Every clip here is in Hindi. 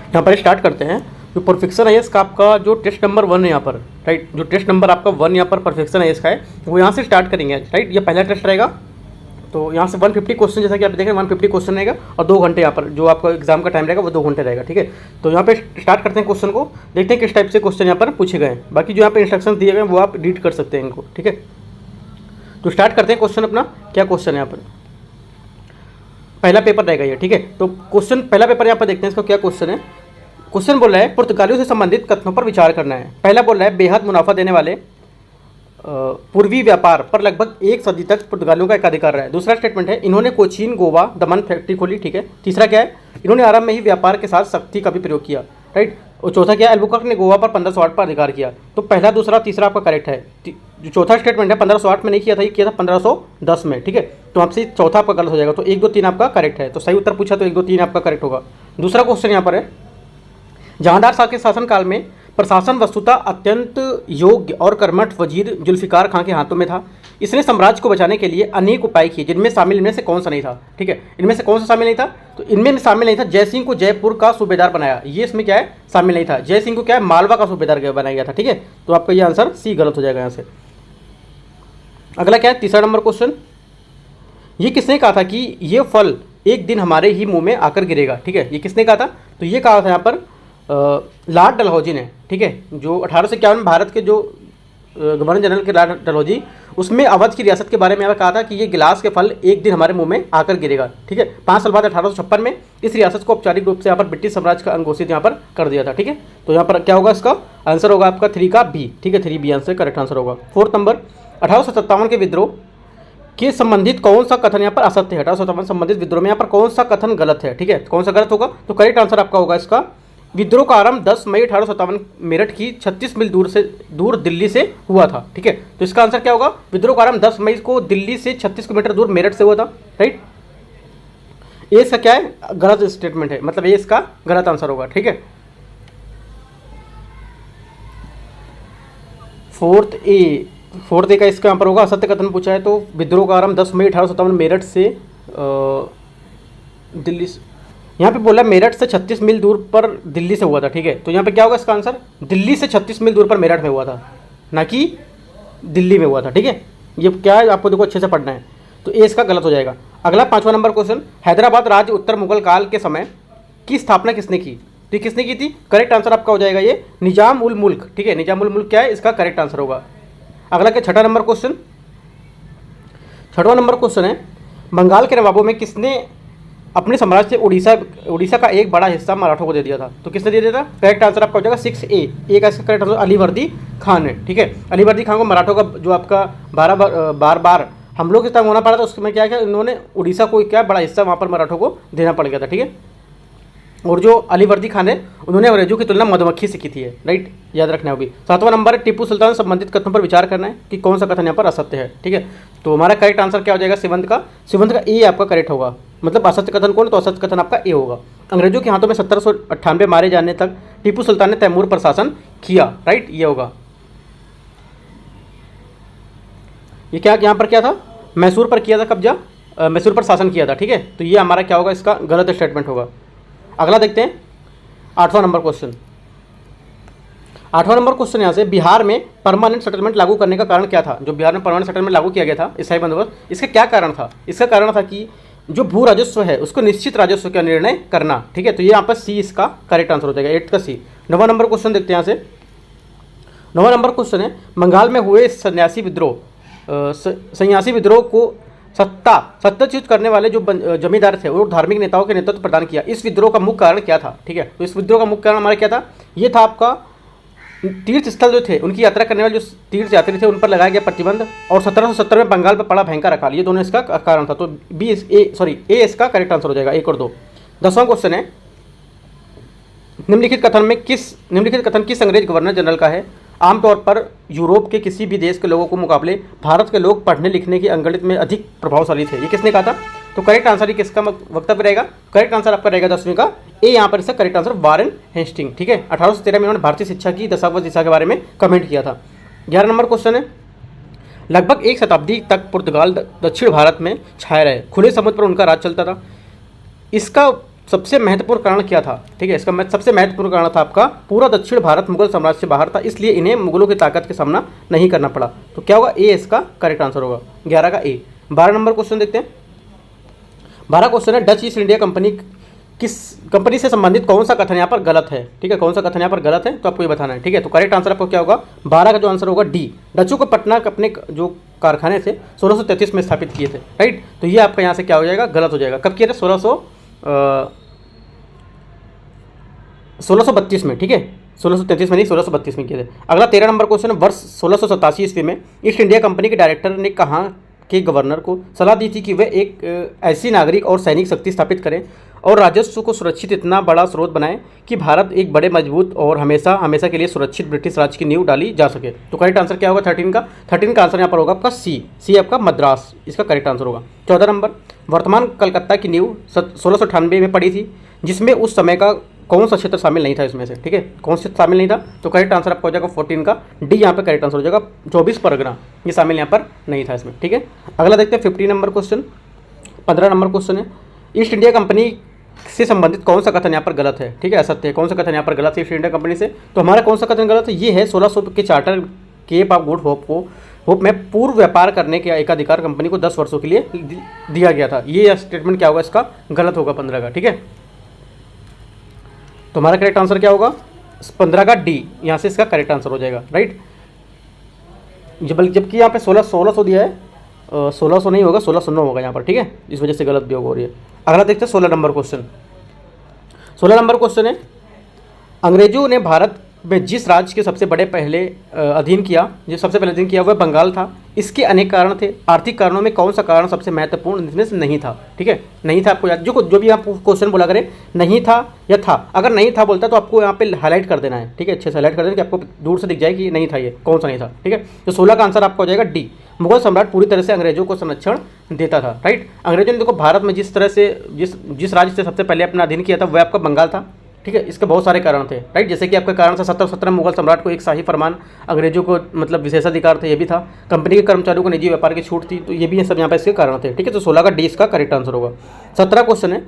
यहाँ पर स्टार्ट करते हैं। जो परफेक्शन है इसका आपका जो टेस्ट नंबर 1 है यहाँ पर, राइट, जो टेस्ट नंबर आपका 1 यहाँ पर परफेक्शन है इसका है, वो यहाँ से स्टार्ट करेंगे, राइट। ये पहला टेस्ट रहेगा। तो यहाँ से 150 क्वेश्चन, जैसा कि आप देखें 150 क्वेश्चन रहेगा और 2 घंटे यहाँ पर जो आपका एग्जाम का टाइम रहेगा वो 2 घंटे रहेगा, ठीक है। तो यहाँ पे स्टार्ट करते हैं क्वेश्चन को, देखते हैं किस टाइप से क्वेश्चन यहाँ पर पूछे गए हैं। बाकी जो यहाँ पे इंस्ट्रक्शन दिए गए हैं वो आप रीड कर सकते हैं इनको, ठीक है। तो स्टार्ट करते हैं क्वेश्चन अपना। क्या क्वेश्चन है यहाँ पर, पहला पेपर रहेगा ये, ठीक है। तो क्वेश्चन पहला पेपर यहाँ पर देखते हैं इसका क्या क्वेश्चन है। क्वेश्चन बोल रहा है पुर्तगालियों से संबंधित कथनों पर विचार करना है। पहला बोल रहा है बेहद मुनाफा देने वाले पूर्वी व्यापार पर लगभग 1 सदी तक पुर्तगालियों का एकाधिकार रहा है। दूसरा स्टेटमेंट है इन्होंने कोचीन, गोवा, दमन फैक्ट्री खोली, ठीक है। तीसरा क्या है, इन्होंने आरंभ में ही व्यापार के साथ शक्ति का भी प्रयोग किया, राइट। और चौथा क्या है, अल्बुकर्क ने गोवा पर 1508 पर अधिकार किया। तो पहला, दूसरा, तीसरा आपका करेक्ट है। जो चौथा स्टेटमेंट है 1508 में नहीं किया था, ये किया था 1510 में, ठीक है। तो आपसे चौथा आपका गलत हो जाएगा। तो 1, 2, 3 आपका करेक्ट है। तो सही उत्तर पूछा तो 1, 2, 3 आपका करेक्ट होगा। दूसरा क्वेश्चन यहाँ पर है जहांदार शाह के शासनकाल में प्रशासन वस्तुतः अत्यंत योग्य और कर्मठ वजीर जुल्फिकार खां के हाथों में था। इसने साम्राज्य को बचाने के लिए अनेक उपाय किए, जिनमें शामिल इनमें से कौन सा नहीं था, ठीक है। इनमें से कौन सा शामिल नहीं था, तो इनमें शामिल नहीं था जय सिंह को जयपुर का सूबेदार बनाया, ये इसमें क्या है शामिल नहीं था। जय सिंह को क्या है मालवा का सूबेदार बनाया गया था, ठीक है। तो आपका ये आंसर सी गलत हो जाएगा यहाँ से। अगला क्या है, तीसरा नंबर क्वेश्चन, ये किसने कहा था कि ये फल एक दिन हमारे ही मुंह में आकर गिरेगा, ठीक है। ये किसने कहा था, तो ये कहा था यहाँ पर लॉर्ड डलहौजी ने, ठीक है। जो 1851 में भारत के जो गवर्नर जनरल के लॉर्ड डलहौजी, उसमें अवध की रियासत के बारे में यहाँ कहा था कि ये गिलास के फल एक दिन हमारे मुंह में आकर गिरेगा, ठीक है। 5 साल बाद 1856 में इस रियासत को औपचारिक रूप से यहाँ पर ब्रिटिश साम्राज्य का अंग घोषित यहाँ पर कर दिया था, ठीक है। तो यहाँ पर क्या होगा, इसका आंसर होगा आपका 3 का बी, ठीक है। 3 बी आंसर करेक्ट आंसर होगा। 4th नंबर, 1857 के विद्रोह के संबंधित कौन सा कथन यहाँ पर असत्य है। 1857 संबंधित विद्रोह में यहाँ पर कौन सा कथन गलत है, ठीक है। कौन सा गलत होगा, तो करेक्ट आंसर आपका होगा इसका, विद्रोह का आरंभ 10 मई 1857 मेरठ की 36 मील दूर दिल्ली से हुआ था, ठीक है। तो इसका आंसर क्या होगा, विद्रोह का आरंभ 10 मई को दिल्ली से 36 किलोमीटर दूर मेरठ से हुआ था, राइट। ये इसका क्या है, गलत स्टेटमेंट है, मतलब ये इसका गलत आंसर होगा, ठीक है। 4th ए का इसका यहाँ पर होगा असत्य कथन पूछा है। तो विद्रोह का आरंभ 10 मई 1857 मेरठ से दिल्ली से, यहाँ पे बोला मेरठ से 36 मील दूर पर दिल्ली से हुआ था, ठीक है। तो यहाँ पे क्या होगा इसका आंसर, दिल्ली से 36 मील दूर पर मेरठ में हुआ था, ना कि दिल्ली में हुआ था, ठीक है। ये क्या है आपको देखो अच्छे से पढ़ना है। तो ए इसका गलत हो जाएगा। अगला 5वां नंबर क्वेश्चन, हैदराबाद राज्य उत्तर मुगल काल के समय की स्थापना किसने की, तो ये किसने की थी, करेक्ट आंसर आपका हो जाएगा ये निजाम उल मुल्क, ठीक है। निजाम उल मुल्क क्या है, इसका करेक्ट आंसर होगा। अगला क्या, 6वां नंबर क्वेश्चन, 6वां नंबर क्वेश्चन है बंगाल के नवाबों में किसने अपने साम्राज्य से उड़ीसा का एक बड़ा हिस्सा मराठों को दे दिया था, तो किसने दे दिया था, करेक्ट आंसर आपका हो जाएगा 6A का इसका करेक्ट आंसर अलीवर्दी खान है, ठीक है। अलीवर्दी खान को मराठों का जो आपका बार हमलों के तंग होना पड़ा था, उसमें क्या किया इन्होंने, उड़ीसा को क्या बड़ा हिस्सा वहाँ पर मराठों को देना पड़ गया था, ठीक है। और जो अलीवर्दी खान है उन्होंने अंग्रेजों की तुलना मधुमक्खी से की थी, राइट, याद रखना होगी। 7वां नंबर है टीपू सुल्तान संबंधित कथनों पर विचार करना है कि कौन सा कथन यहाँ पर असत्य है, ठीक है। तो हमारा करेक्ट आंसर क्या हो जाएगा, सिवंत का ए आपका करेक्ट होगा। मतलब असत्य कथन कौन, तो असत्य कथन आपका ए होगा। अंग्रेजों के हाथों में 1798 मारे जाने तक टीपू सुल्तान ने तैमूर पर शासन किया, राइट, ये होगा। ये क्या यहाँ पर क्या था, मैसूर पर किया था कब्जा, मैसूर पर शासन किया था, ठीक है। तो ये हमारा क्या होगा, इसका गलत स्टेटमेंट होगा। अगला देखते हैं 8वां नंबर क्वेश्चन। 8वां नंबर क्वेश्चन यहाँ से, बिहार में परमानेंट सेटलमेंट लागू करने का कारण क्या था। जो बिहार में परमानेंट सेटलमेंट लागू किया गया था, स्थायी बंदोबस्त, इसका क्या कारण था, इसका कारण था कि जो भू राजस्व है उसको निश्चित राजस्व का निर्णय करना, ठीक है। तो ये यहाँ पर सी इसका करेक्ट आंसर हो जाएगा, 8 का सी। 9वां नंबर क्वेश्चन देखते हैं यहाँ से। 9वां नंबर क्वेश्चन है बंगाल में हुए सन्यासी विद्रोह को सत्ताच्युत करने वाले जो जमींदार थे वो धार्मिक नेताओं के नेतृत्व प्रदान किया। इस विद्रोह का मुख्य कारण क्या था, ठीक है। तो इस विद्रोह का मुख्य कारण हमारा क्या था, ये था आपका तीर्थ स्थल जो थे उनकी यात्रा करने वाले जो तीर्थ यात्री थे उन पर लगाया गया प्रतिबंध, और 1770 में बंगाल पर पड़ा भयंकर अकाल, ये दोनों इसका कारण था। तो ए इसका करेक्ट आंसर हो जाएगा, 1 और 2। 10वां क्वेश्चन है निम्नलिखित कथन किस अंग्रेज गवर्नर जनरल का है। आमतौर पर यूरोप के किसी भी देश के लोगों को मुकाबले भारत के लोग पढ़ने लिखने की अंगणित में अधिक प्रभावशाली थे, ये किसने कहा था। तो करेक्ट आंसर ही किसका वक्तव्य रहेगा, करेक्ट आंसर आपका रहेगा 10वीं का ए, यहाँ पर इसका करेक्ट आंसर वारेन हेस्टिंग, ठीक है। 1813 में उन्होंने भारतीय शिक्षा की दशावध दिशा के बारे में कमेंट किया था। 11 नंबर क्वेश्चन है लगभग 1 शताब्दी तक पुर्तगाल दक्षिण भारत में छाए रहे, खुले समुद्र पर उनका राज चलता था। इसका सबसे महत्वपूर्ण कारण क्या था, ठीक है, इसका सबसे महत्वपूर्ण कारण था आपका पूरा दक्षिण भारत मुगल साम्राज्य से बाहर था, इसलिए इन्हें मुगलों की ताकत का सामना नहीं करना पड़ा। तो क्या होगा, ए इसका करेक्ट आंसर होगा, 11 का ए। 12 नंबर क्वेश्चन देखते हैं। 12 क्वेश्चन है, डच ईस्ट इंडिया कंपनी किस कंपनी से संबंधित कौन सा कथन यहाँ पर गलत है, ठीक है, कौन सा कथन यहाँ पर गलत है तो आपको ये बताना है, ठीक है। तो करेक्ट आंसर आपको क्या होगा, 12 का जो आंसर होगा डी, डचों को पटना अपने जो कारखाने थे 1633 में स्थापित किए थे, राइट। तो ये आपका यहाँ से क्या हो जाएगा, गलत हो जाएगा। कब किए थे, 1632 में, ठीक है, 1633 में नहीं 1632 में किए थे। अगला 13 नंबर क्वेश्चन है, वर्ष 1687 ईस्वी में ईस्ट इंडिया कंपनी के डायरेक्टर ने कहाँ के गवर्नर को सलाह दी थी कि वे एक ऐसी नागरिक और सैनिक शक्ति स्थापित करें और राजस्व को सुरक्षित इतना बड़ा स्रोत बनाएं कि भारत एक बड़े मजबूत और हमेशा हमेशा के लिए सुरक्षित ब्रिटिश राज की नींव डाली जा सके। तो करेक्ट आंसर क्या होगा 13 का, 13 का आंसर यहाँ पर होगा आपका सी आपका मद्रास, इसका करेक्ट आंसर होगा। 14 नंबर, वर्तमान कलकत्ता की नींव 1698 में पड़ी थी, जिसमें उस समय का कौन सा क्षेत्र शामिल नहीं था इसमें से, ठीक है, कौन सा शामिल नहीं था। तो करेक्ट आंसर आपका हो जाएगा 14 का डी, यहाँ पे करेक्ट आंसर हो जाएगा 24 परगना, ये शामिल यहाँ पर नहीं था इसमें, ठीक है। अगला देखते हैं 15 नंबर क्वेश्चन, 15 नंबर क्वेश्चन है, ईस्ट इंडिया कंपनी से संबंधित कौन सा कथन यहाँ पर गलत है, ठीक है, असत्य है। कौन सा कथन यहाँ पर गलत है ईस्ट इंडिया कंपनी से, तो हमारा कौन सा कथन गलत है, ये है 1600 के charter Cape of Good Hope में पूर्व व्यापार करने के एक अधिकार कंपनी को 10 वर्षों के लिए दिया गया था। ये स्टेटमेंट क्या होगा, इसका गलत होगा 15 का, ठीक है। तो हमारा करेक्ट आंसर क्या होगा, 15 का डी, यहाँ से इसका करेक्ट आंसर हो जाएगा, राइट। जबकि यहाँ पे 1600 दिया है, 1600 नहीं होगा, 1609 होगा यहाँ पर, ठीक है, इस वजह से गलत भी होगा। और ये अगला देखते हैं 16 नंबर क्वेश्चन। 16 नंबर क्वेश्चन है, अंग्रेजों ने भारत में जिस राज्य के सबसे बड़े पहले अधीन किया, जो सबसे पहले अधीन किया वह बंगाल था। इसके अनेक कारण थे, आर्थिक कारणों में कौन सा कारण सबसे महत्वपूर्ण इसमें से नहीं था, ठीक है, नहीं था। आपको याद जो भी आप क्वेश्चन बोला करें, नहीं था या था, अगर नहीं था बोलता तो आपको यहाँ पे हाईलाइट कर देना है, ठीक है, अच्छे से हाईलाइट कर देना कि आपको दूर से दिख जाए कि नहीं था, ये कौन सा नहीं था, ठीक है। तो 16 का आंसर आपका हो जाएगा डी, मुगल सम्राट पूरी तरह से अंग्रेजों को संरक्षण देता था, राइट। अंग्रेजों ने देखो भारत में जिस तरह से जिस राज्य से सबसे पहले अपना अधीन किया था वह आपका बंगाल था, ठीक है। इसके बहुत सारे कारण थे, राइट, जैसे कि आपका कारण था 1717 मुगल सम्राट को एक शाही फरमान, अंग्रेजों को मतलब विशेषाधिकार थे, ये भी था, कंपनी के कर्मचारियों को निजी व्यापार की छूट थी, तो ये भी सब यहाँ पे इसके कारण थे, ठीक है। तो 16 का डी इसका करेक्ट आंसर होगा। 17 क्वेश्चन है,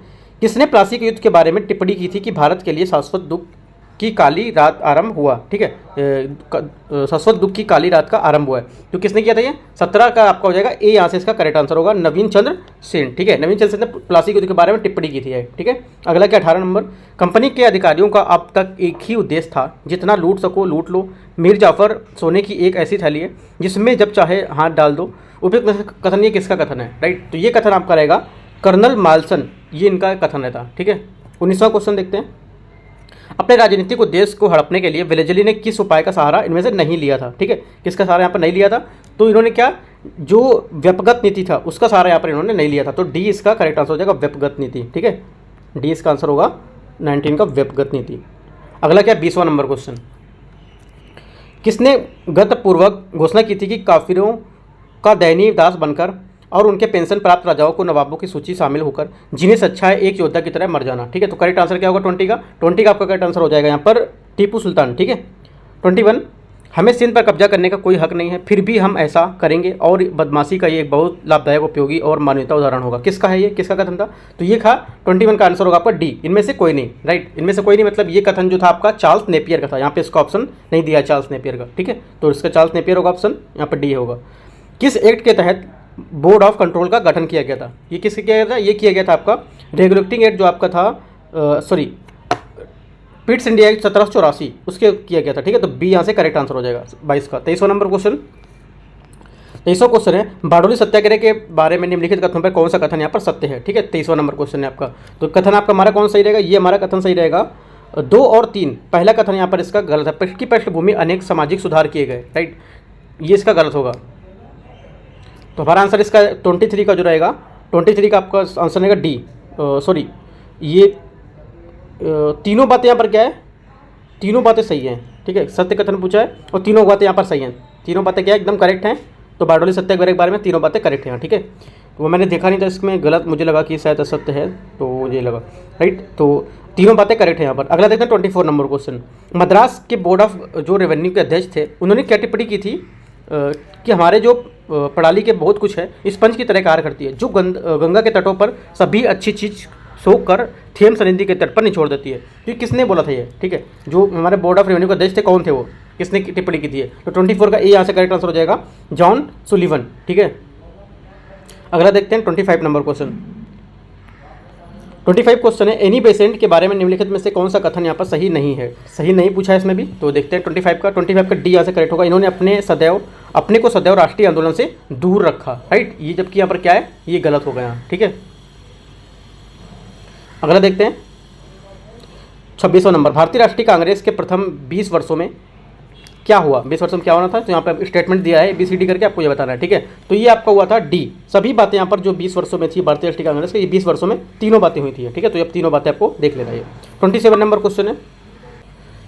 किसने प्लासी के युद्ध के बारे में टिप्पणी की थी कि भारत के लिए शाश्वत दुख की काली रात आरंभ हुआ, ठीक है, शाश्वत दुख की काली रात का आरंभ हुआ है, तो किसने किया था ये, 17 का आपका हो जाएगा ए, यहाँ से इसका करेक्ट आंसर होगा नवीन चंद्र सेन, ठीक है, नवीन चंद्र सेन ने प्लासी युद्ध के बारे में टिप्पणी की थी, ठीक है। अगला क्या 18 नंबर, कंपनी के अधिकारियों का अब तक एक ही उद्देश्य था, जितना लूट सको लूट लो। मीर जाफर सोने की एक ऐसी थैली है जिसमें जब चाहे हाथ डाल दो। उपयुक्त कथन, ये किसका कथन है, राइट, तो ये कथन आपका रहेगा कर्नल माल्सन, ये इनका कथन रहता, ठीक है। 19वां क्वेश्चन देखते हैं, अपने राजनीतिक उद्देश्य को हड़पने के लिए वेलेजली ने किस उपाय का सहारा इनमें से नहीं लिया था, ठीक है, किसका सहारा यहाँ पर नहीं लिया था, तो इन्होंने क्या, जो व्यपगत नीति था उसका सहारा यहाँ पर इन्होंने नहीं लिया था, तो डी इसका करेक्ट आंसर हो जाएगा व्यपगत नीति, ठीक है, डी इसका आंसर होगा 19 का व्यपगत नीति। अगला क्या 20वां नंबर क्वेश्चन, किसने गतपूर्वक घोषणा की थी कि काफिरों का दयनीय दास बनकर और उनके पेंशन प्राप्त राजाओं को नवाबों की सूची शामिल होकर जिन्हें से अच्छा है एक योद्धा की तरह मर जाना, ठीक है। तो करेक्ट आंसर क्या होगा 20 का, 20 का आपका करेक्ट आंसर हो जाएगा यहाँ पर टीपू सुल्तान, ठीक है। 21, हमें सिंध पर कब्जा करने का कोई हक नहीं है, फिर भी हम ऐसा करेंगे और बदमाशी का ये एक बहुत लाभदायक, उपयोगी और मानवीयता उदाहरण होगा। किसका है ये, किसका कथन था, तो ये था 21 का आंसर होगा आपका डी, इनमें से कोई नहीं, राइट, इनमें से कोई नहीं, मतलब ये कथन जो था आपका चार्ल्स नेपियर का था, यहाँ पे इसका ऑप्शन नहीं दिया चार्ल्स नेपियर का, ठीक है, तो इसका चार्ल्स नेपियर होगा ऑप्शन, यहाँ पर डी होगा। किस एक्ट के तहत बोर्ड ऑफ कंट्रोल का गठन किया गया था, ये किससे किया गया था, ये किया गया था आपका रेगुलेटिंग एक्ट जो आपका था, सॉरी पिट्स इंडिया एक्ट 1784 उसके किया गया था, ठीक है। तो बी यहाँ से करेक्ट आंसर हो जाएगा 22 का। 23वां नंबर क्वेश्चन, 23वां क्वेश्चन है, बारडोली सत्याग्रह के बारे में निम्नलिखित कथनों पर कौन सा कथन यहाँ पर सत्य है, ठीक है। 23वां नंबर क्वेश्चन है आपका, तो कथन आपका हमारा कौन सही रहेगा, ये हमारा कथन सही रहेगा 2 और 3। पहला कथन यहाँ पर इसका गलत है, इसकी पृष्ठभूमि अनेक सामाजिक सुधार किए गए, राइट, ये इसका गलत होगा। तो हमारा आंसर इसका 23 का जो रहेगा, 23 का आपका आंसर रहेगा डी, सॉरी ये तीनों बातें यहाँ पर क्या है, तीनों बातें सही हैं, ठीक है, सत्य कथन पूछा है और तीनों बातें यहाँ पर सही हैं, तीनों बातें क्या है एकदम करेक्ट हैं। तो बारडोली सत्याग्रह के बारे में तीनों बातें करेक्ट हैं, ठीक है। तो वो मैंने देखा नहीं था, इसमें गलत मुझे लगा कि शायद असत्य है, तो मुझे लगा, राइट, तो तीनों बातें करेक्ट है यहाँ पर। अगला देखते हैं 24 नंबर क्वेश्चन, मद्रास के बोर्ड ऑफ जो रेवेन्यू के अध्यक्ष थे उन्होंने क्या टिप्पणी की थी कि हमारे जो प्रणाली के बहुत कुछ है स्पंज की तरह कार्य करती है, जो गंगा के तटों पर सभी अच्छी चीज़ सोख कर थेम्स नदी के तट पर निचोड़ देती है। तो ये किसने बोला था ये, ठीक है, जो हमारे बोर्ड ऑफ रेवेन्यू के अध्यक्ष थे, कौन थे वो, किसने टिप्पणी की थी है। तो 24 का ए यहाँ से करेक्ट आंसर हो जाएगा जॉन सुलिवन, ठीक है। अगला देखते हैं 25 नंबर क्वेश्चन। 25 क्वेश्चन है, एनी पेशेंट के बारे में निम्नलिखित में से कौन सा कथन यहाँ पर सही नहीं है। सही नहीं पूछा है इसमें भी, तो देखते हैं 25 का डी यहाँ से करेक्ट होगा। इन्होंने अपने को सदैव राष्ट्रीय आंदोलन से दूर रखा, राइट, ये जबकि यहाँ पर क्या है, ये गलत हो गया, ठीक है। अगला देखते हैं 26वां नंबर, भारतीय राष्ट्रीय कांग्रेस के प्रथम 20 वर्षों में क्या हुआ, 20 वर्षों में क्या होना था। तो यहाँ पे स्टेटमेंट दिया है ABCD करके, आपको ये बताना है, ठीक है। तो ये आपका हुआ था डी, सभी बातें यहाँ पर जो 20 वर्षों में थी भारतीय राष्ट्रीय कांग्रेस के, ये 20 वर्षों में तीनों बातें हुई थी, ठीक है। तो ये तीनों बातें आपको देख लेना है। 27 नंबर क्वेश्चन है,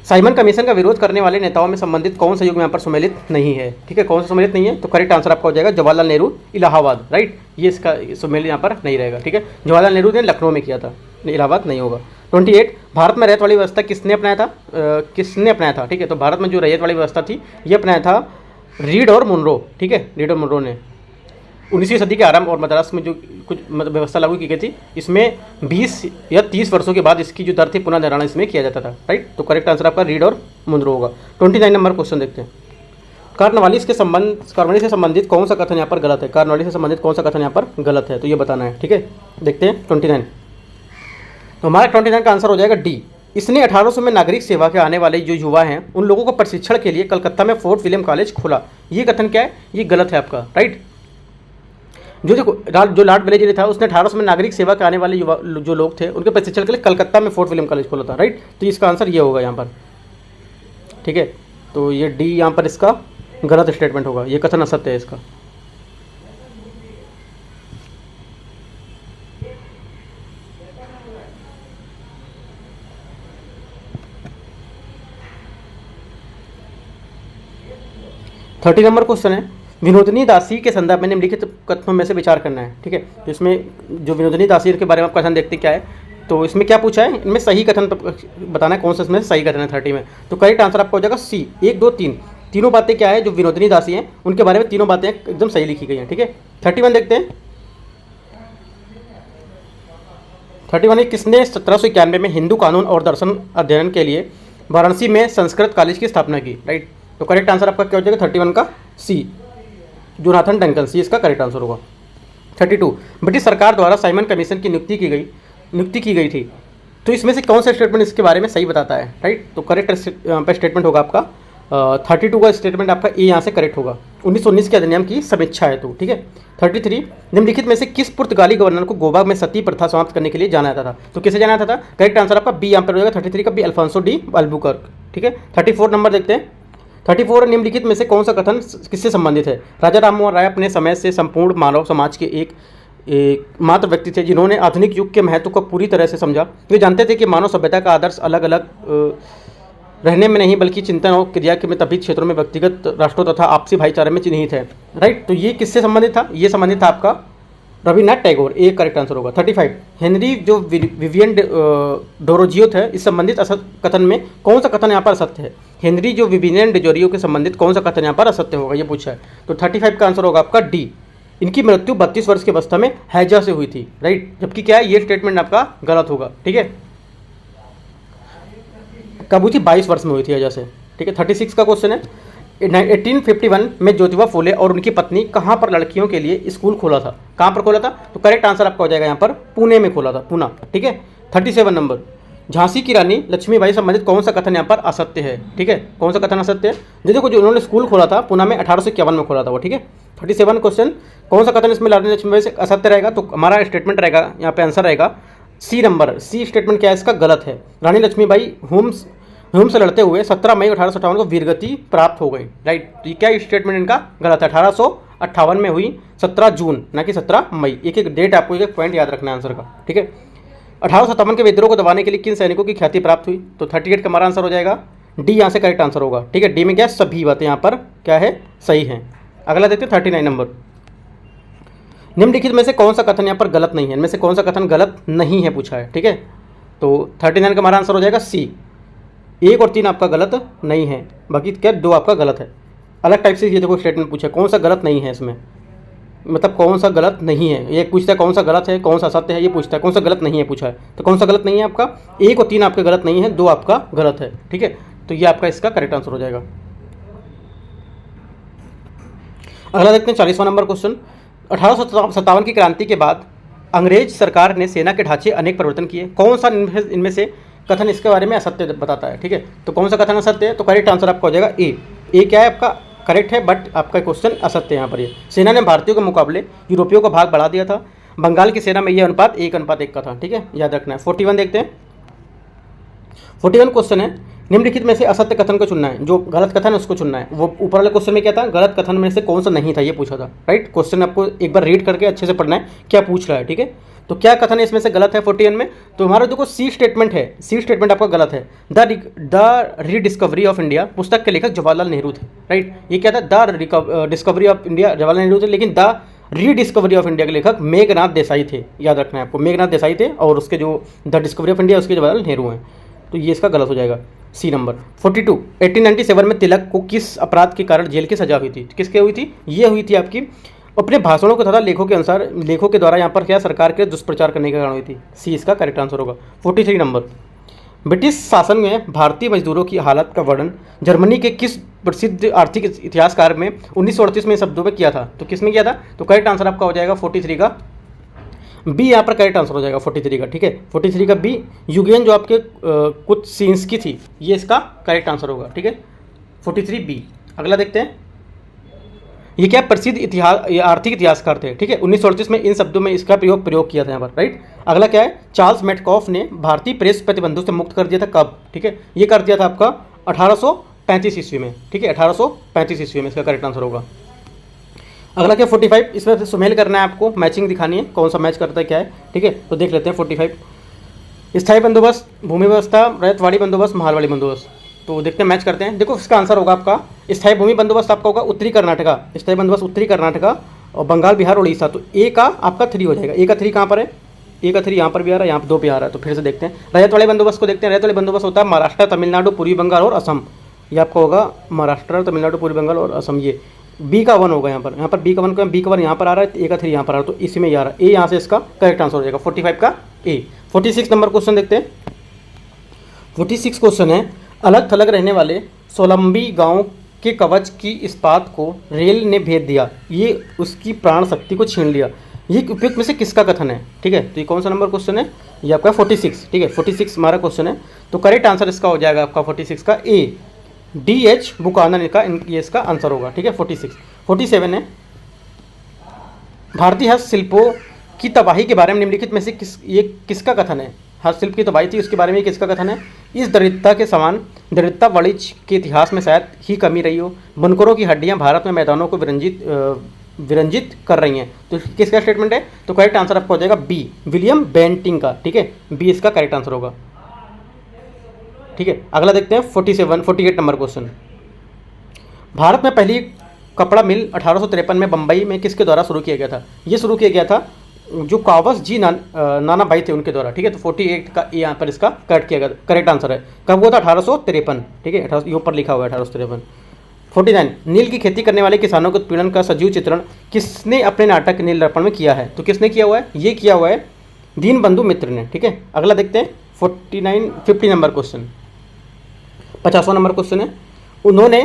साइमन कमीशन का विरोध करने वाले नेताओं में संबंधित कौन सा युग में यहाँ पर सम्मिलित नहीं है, ठीक है। कौन सा सम्मिलित नहीं है, तो करेक्ट आंसर आपका हो जाएगा जवाहरलाल नेहरू इलाहाबाद, राइट, ये इसका सम्मिलित यहाँ पर नहीं रहेगा, ठीक है। जवाहरलाल नेहरू ने लखनऊ में किया था, इलाहाबाद नहीं होगा। 28, भारत में रैयत वाली व्यवस्था किसने अपनाया था, ठीक है। तो भारत में जो रैयत वाली व्यवस्था थी ये अपनाया था रीड और मुनरो, ठीक है, रीड और मुनरो ने 19वीं सदी के आरंभ और मद्रास में जो कुछ व्यवस्था लागू की गई थी, इसमें 20 या 30 वर्षों के बाद इसकी जो दर थी पुनः निर्धारण इसमें किया जाता था, राइट। तो करेक्ट आंसर आपका रीड और मुनरो होगा। 29 नंबर क्वेश्चन देखते हैं, कार्नवालिस से संबंधित कौन सा कथन यहाँ पर गलत है। कार्नवालिस से संबंधित कौन सा कथन यहाँ पर गलत है, तो ये बताना है, ठीक है। देखते हैं 29, तो हमारा 29 का आंसर हो जाएगा डी। इसने 1800 में नागरिक सेवा के आने वाले जो युवा हैं उन लोगों को प्रशिक्षण के लिए कलकत्ता में फोर्ट विलियम कॉलेज खोला। ये कथन क्या है, ये गलत है आपका, राइट। जो लॉर्ड वेलेस्ली था उसने 1800 में नागरिक सेवा के आने वाले युवा जो लोग थे उनके प्रशिक्षण के लिए कलकत्ता में फोर्ट विलियम कॉलेज खोला था, राइट। तो इसका आंसर ये होगा यहाँ पर, ठीक है। तो ये डी यहाँ पर इसका गलत स्टेटमेंट होगा, ये कथन असत्य है इसका। थर्टी नंबर क्वेश्चन है, विनोदिनी दासी के संदर्भ में निम्नलिखित कथनों में से विचार करना है, ठीक है। तो इसमें जो विनोदिनी दासी के बारे में आप कथन देखते क्या है, तो इसमें क्या पूछा है, इनमें सही कथन बताना है कौन सा इसमें सही कथन है 30 में। तो करेक्ट आंसर आपका हो जाएगा सी, 1 2 3, तीनों बातें क्या है, जो विनोदिनी दासी हैं उनके बारे में तीनों बातें एकदम सही लिखी गई हैं, ठीक है। 31 देखते हैं, 31 किसने 1791 में हिंदू कानून और दर्शन अध्ययन के लिए वाराणसी में संस्कृत कॉलेज की स्थापना की, राइट। तो करेक्ट आंसर आपका क्या हो जाएगा 31 का सी, जोनाथन डंकन, सी इसका करेक्ट आंसर होगा। 32, ब्रिटिश सरकार द्वारा साइमन कमीशन की नियुक्ति की गई थी। तो इसमें से कौन सा स्टेटमेंट इसके बारे में सही बताता है, राइट। तो करेक्ट स्टेटमेंट होगा आपका 32 का स्टेटमेंट आपका ए यहाँ से करेक्ट होगा। 1919 के अधिनियम की समीक्षा है, तो ठीक है। 33, निम्नलिखित में से किस पुर्तगाली गवर्नर को गोवा में सती प्रथा समाप्त करने के लिए जाना जाता था। तो किसे जाना जाता था, करेक्ट आंसर आपका बी यहाँ पर हो जाएगा 33 का बी, अल्फांसो डी अल्बुकर्क, ठीक है। 34 नंबर देखते हैं, 34 निम्नलिखित में से कौन सा कथन किससे संबंधित है। राजा राममोहन राय अपने समय से संपूर्ण मानव समाज के एक मात्र व्यक्ति थे जिन्होंने आधुनिक युग के महत्व को पूरी तरह से समझा। वे जानते थे कि मानव सभ्यता का आदर्श अलग अलग रहने में नहीं बल्कि चिंतन और क्रिया के में तभी क्षेत्रों में व्यक्तिगत राष्ट्रों तथा आपसी भाईचारे में चिन्हित है, राइट। तो ये किससे संबंधित था, ये संबंधित था आपका रविन्द्रनाथ टैगोर, एक करेक्ट आंसर होगा। 35, हेनरी जो विवियन डोरोजियो थे इस संबंधित कथन में कौन सा कथन यहाँ पर असत्य है। हेनरी जो विवियन डोरोजियो के संबंधित कौन सा कथन यहाँ पर असत्य होगा, ये पूछा है। तो 35 का आंसर होगा आपका डी, इनकी मृत्यु 32 वर्ष की अवस्था में हैजा से हुई थी, राइट। जबकि क्या है, ये स्टेटमेंट आपका गलत होगा, ठीक है। कब हुई थी, 22 वर्ष में हुई थी हैजा से, ठीक है। 36 का क्वेश्चन है, 1851 में ज्योतिबा फुले और उनकी पत्नी कहाँ पर लड़कियों के लिए स्कूल खोला था, कहाँ पर खोला था। तो करेक्ट आंसर आपका हो जाएगा यहाँ पर पुणे में खोला था, पूना, ठीक है। 37 नंबर, झांसी की रानी लक्ष्मीबाई संबंधित कौन सा कथन यहाँ पर असत्य है, ठीक है। कौन सा कथन असत्य है, देखो जो उन्होंने स्कूल खोला था पूना में 1851 में खोला था वो, ठीक है। 37 क्वेश्चन, कौन सा कथन इसमें रानी लक्ष्मीबाई से असत्य रहेगा। तो हमारा स्टेटमेंट रहेगा यहाँ पे आंसर रहेगा सी नंबर, सी स्टेटमेंट क्या है इसका गलत है। रानी लक्ष्मीबाई हुम से लड़ते हुए 17 मई 1858 को वीरगति प्राप्त हो गई, राइट। तो ये क्या स्टेटमेंट इनका गलत है, 1858 में हुई 17 जून ना कि 17 मई, एक एक डेट आपको एक पॉइंट याद रखना है आंसर का, ठीक है। 1857 के विद्रोह को दबाने के लिए किन सैनिकों की ख्याति प्राप्त हुई। तो 38 का हमारा आंसर हो जाएगा डी, यहाँ से करेक्ट आंसर होगा, ठीक है। डी में क्या सभी बातें यहाँ पर क्या है सही हैं। अगला देखते हैं 39 नंबर, निम्नलिखित में से कौन सा कथन यहाँ पर गलत नहीं है, इनमें से कौन सा कथन गलत नहीं है पूछा है, ठीक है। तो 39 का हमारा आंसर हो जाएगा सी, 1 और 3 आपका गलत नहीं है, बाकी क्या 2 आपका गलत है। अलग टाइप से ये देखो स्टेटमेंट पूछा कौन सा गलत नहीं है इसमें, मतलब कौन सा गलत नहीं है, ये पूछता है कौन सा गलत है, कौन सा सत्य है, ये पूछता है कौन सा गलत नहीं है पूछा है। तो कौन सा गलत नहीं है आपका, 1 और 3 आपका गलत नहीं है, 2 आपका गलत है, ठीक है। तो ये आपका इसका करेक्ट आंसर हो जाएगा। अगला देखते हैं 40वां नंबर क्वेश्चन। 1857 की क्रांति के बाद अंग्रेज सरकार ने सेना के ढांचे अनेक परिवर्तन किए, कौन सा इनमें से कथन इसके बारे में असत्य बताता है, ठीक है। तो कौन सा कथन असत्य है, तो करेक्ट आंसर आपका हो जाएगा ए क्या है आपका करेक्ट है, बट आपका क्वेश्चन असत्य है यहाँ पर। ये सेना ने भारतीयों के मुकाबले यूरोपियों का भाग बढ़ा दिया था। बंगाल की सेना में यह अनुपात 1:1 का था, ठीक है, याद रखना है। 41 देखते हैं। 41 क्वेश्चन है, निम्नलिखित में से असत्य कथन को चुनना है, जो गलत कथन है उसको चुनना है। वो ऊपर वाले क्वेश्चन में क्या था, गलत कथन में से कौन सा नहीं था ये पूछा था, राइट। क्वेश्चन आपको एक बार रीड करके अच्छे से पढ़ना है क्या पूछ रहा है, ठीक है। तो क्या कथन है इसमें से गलत है 41 में, तो हमारा देखो सी स्टेटमेंट है, सी स्टेटमेंट आपका गलत है। द रीडिस्कवरी ऑफ इंडिया पुस्तक के लेखक जवाहरलाल नेहरू थे, राइट। ये क्या था, the discovery of India Jawaharlal Nehru थे, लेकिन द रीडिस्कवरी ऑफ इंडिया के लेखक मेघनाथ देसाई थे, याद रखना है आपको, मेघनाथ देसाई थे, और उसके जो द डिस्कवरी ऑफ इंडिया उसके जवाहरलाल नेहरू हैं। तो ये इसका गलत हो जाएगा सी नंबर। 42 1897 में तिलक को किस अपराध के कारण जेल की सजा हुई थी, किसके हुई थी, ये हुई थी आपकी अपने भाषणों को तथा लेखों के अनुसार लेखों के द्वारा यहाँ पर क्या सरकार के दुष्प्रचार करने के कारण हुई थी, सी इसका करेक्ट आंसर होगा। 43 नंबर, ब्रिटिश शासन में भारतीय मजदूरों की हालत का वर्णन जर्मनी के किस प्रसिद्ध आर्थिक इतिहासकार में 1938 में शब्दों में किया था, तो किसमें किया था, तो करेक्ट आंसर आपका हो जाएगा 43 का बी, यहाँ पर करेक्ट आंसर हो जाएगा 43 का, ठीक है। 43 का बी, युगेन जो आपके कुछ सीन्स की थी, ये इसका करेक्ट आंसर होगा, ठीक है, 43 बी। अगला देखते हैं, ये क्या प्रसिद्ध आर्थिक इतिहासकार थे, ठीक है। 1938 में इन शब्दों में इसका प्रयोग किया था यहाँ पर, राइट। अगला क्या है, चार्ल्स मेटकॉफ ने भारतीय प्रेस प्रतिबंधों से मुक्त कर दिया था कब, ठीक है, ये कर दिया था आपका 1835 ईस्वी में, ठीक है, 1835 ईस्वी में इसका करेक्ट आंसर होगा। अगला क्या 45, इसमें सुमेल करना है आपको, मैचिंग दिखानी है कौन सा मैच करता है क्या है, ठीक है। तो देख लेते हैं 45, स्थायी बंदोबस्त, भूमि व्यवस्था, रैयतवाड़ी बंदोबस्त, महलवाड़ी बंदोबस्त। तो देखते हैं मैच करते हैं। देखो इसका आंसर होगा आपका स्थायी भूमि बंदोबस्त आपका होगा उत्तरी कर्नाटका, स्थायी बंदोबस्त उत्तरी कर्नाटका और बंगाल, बिहार, उड़ीसा। तो ए का आपका 3 हो जाएगा। ए का 3 कहाँ पर है, ए का 3 यहाँ पर भी आ रहा है, यहाँ पर 2 पे आ रहा है। तो फिर से देखते हैं रैयत वाले बंदोबस्त को देखते हैं। रैयत वाले बंदोबस्त होता है महाराष्ट्र, तमिलनाडु, पूर्वी बंगाल और असम। ये आपका होगा महाराष्ट्र, तमिलनाडु, पूर्वी बंगाल और असम। ये बी का 1 होगा यहाँ पर बी का 1 का, बी का 1 यहाँ पर आ रहा है, ए का 3 यहाँ पर आ रहा है, तो इसी में ये आ रहा है। ए यहाँ से इसका करेक्ट आंसर हो जाएगा 45 का ए। 46 नंबर क्वेश्चन देखते हैं। 46 क्वेश्चन है, अलग थलग रहने वाले सोलंबी गांव के कवच की इस्पात को रेल ने भेद दिया, ये उसकी प्राण शक्ति को छीन लिया, ये उपयुक्त में से किसका कथन है, ठीक है। तो ये कौन सा नंबर क्वेश्चन है, ये आपका 46, ठीक है, 46 हमारा क्वेश्चन है। तो करेक्ट आंसर इसका हो जाएगा आपका 46 का ए, DH बुकानन का ये इसका आंसर होगा, ठीक है। 46 47 है, भारतीय हस्तशिल्पों की तबाही के बारे में निम्नलिखित में से किसका कथन है, हस्तशिल्प की तबाही थी उसके बारे में किसका कथन है। इस दरिद्रता के समान दरिद्रता वाणिज्य के इतिहास में शायद ही कमी रही हो, बुनकरों की हड्डियां भारत में मैदानों को विरंजित कर रही हैं। तो किसका स्टेटमेंट है, तो करेक्ट आंसर आपको हो जाएगा बी, विलियम बेंटिंग का, ठीक है, बी इसका करेक्ट आंसर होगा, ठीक है। अगला देखते हैं 48 नंबर क्वेश्चन। भारत में पहली कपड़ा मिल 1853 में बम्बई में किसके द्वारा शुरू किया गया था, ये शुरू किया गया था जो कावस जी नाना भाई थे उनके द्वारा, ठीक है। तो 48 का यहाँ पर इसका करेक्ट किया गया, करेक्ट आंसर है। कब हुआ था, 1853, ठीक है, ये ऊपर लिखा हुआ है 1853। 49 नील की खेती करने वाले किसानों के उत्पीड़न का सजीव चित्रण किसने अपने नाटक नील दर्पण में किया है, तो किसने किया हुआ है, ये किया हुआ है दीनबंधु मित्र ने, ठीक है। अगला देखते हैं 50 नंबर क्वेश्चन, 50वां नंबर क्वेश्चन है। उन्होंने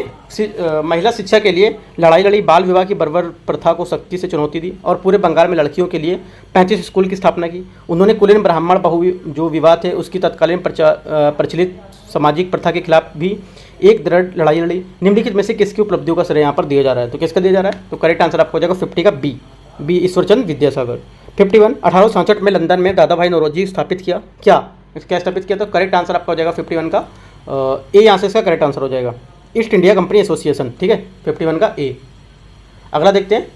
महिला शिक्षा के लिए लड़ाई लड़ी, बाल विवाह की बर्बर प्रथा को सख्ती से चुनौती दी और पूरे बंगाल में लड़कियों के लिए 35 स्कूल की स्थापना की। उन्होंने कुलीन ब्राह्मण बहु जो विवाह थे उसकी तत्कालीन प्रचलित सामाजिक प्रथा के खिलाफ भी एक दृढ़ लड़ाई लड़ी। निम्नलिखित में से किसकी उपलब्धियों का श्रेय यहाँ पर दिया जा रहा है, तो किसका दिया जा रहा है, तो करेक्ट आंसर आपको हो जाएगा 50 का बी, ईश्वरचंद विद्यासागर। 51 1867 में लंदन में दादा भाई नौरोजी स्थापित किया, क्या स्थापित किया, तो करेक्ट आंसर आपका हो जाएगा 51 का ए, यहाँ से इसका करेक्ट आंसर हो जाएगा ईस्ट इंडिया कंपनी एसोसिएशन, ठीक है, 51 का ए। अगला देखते हैं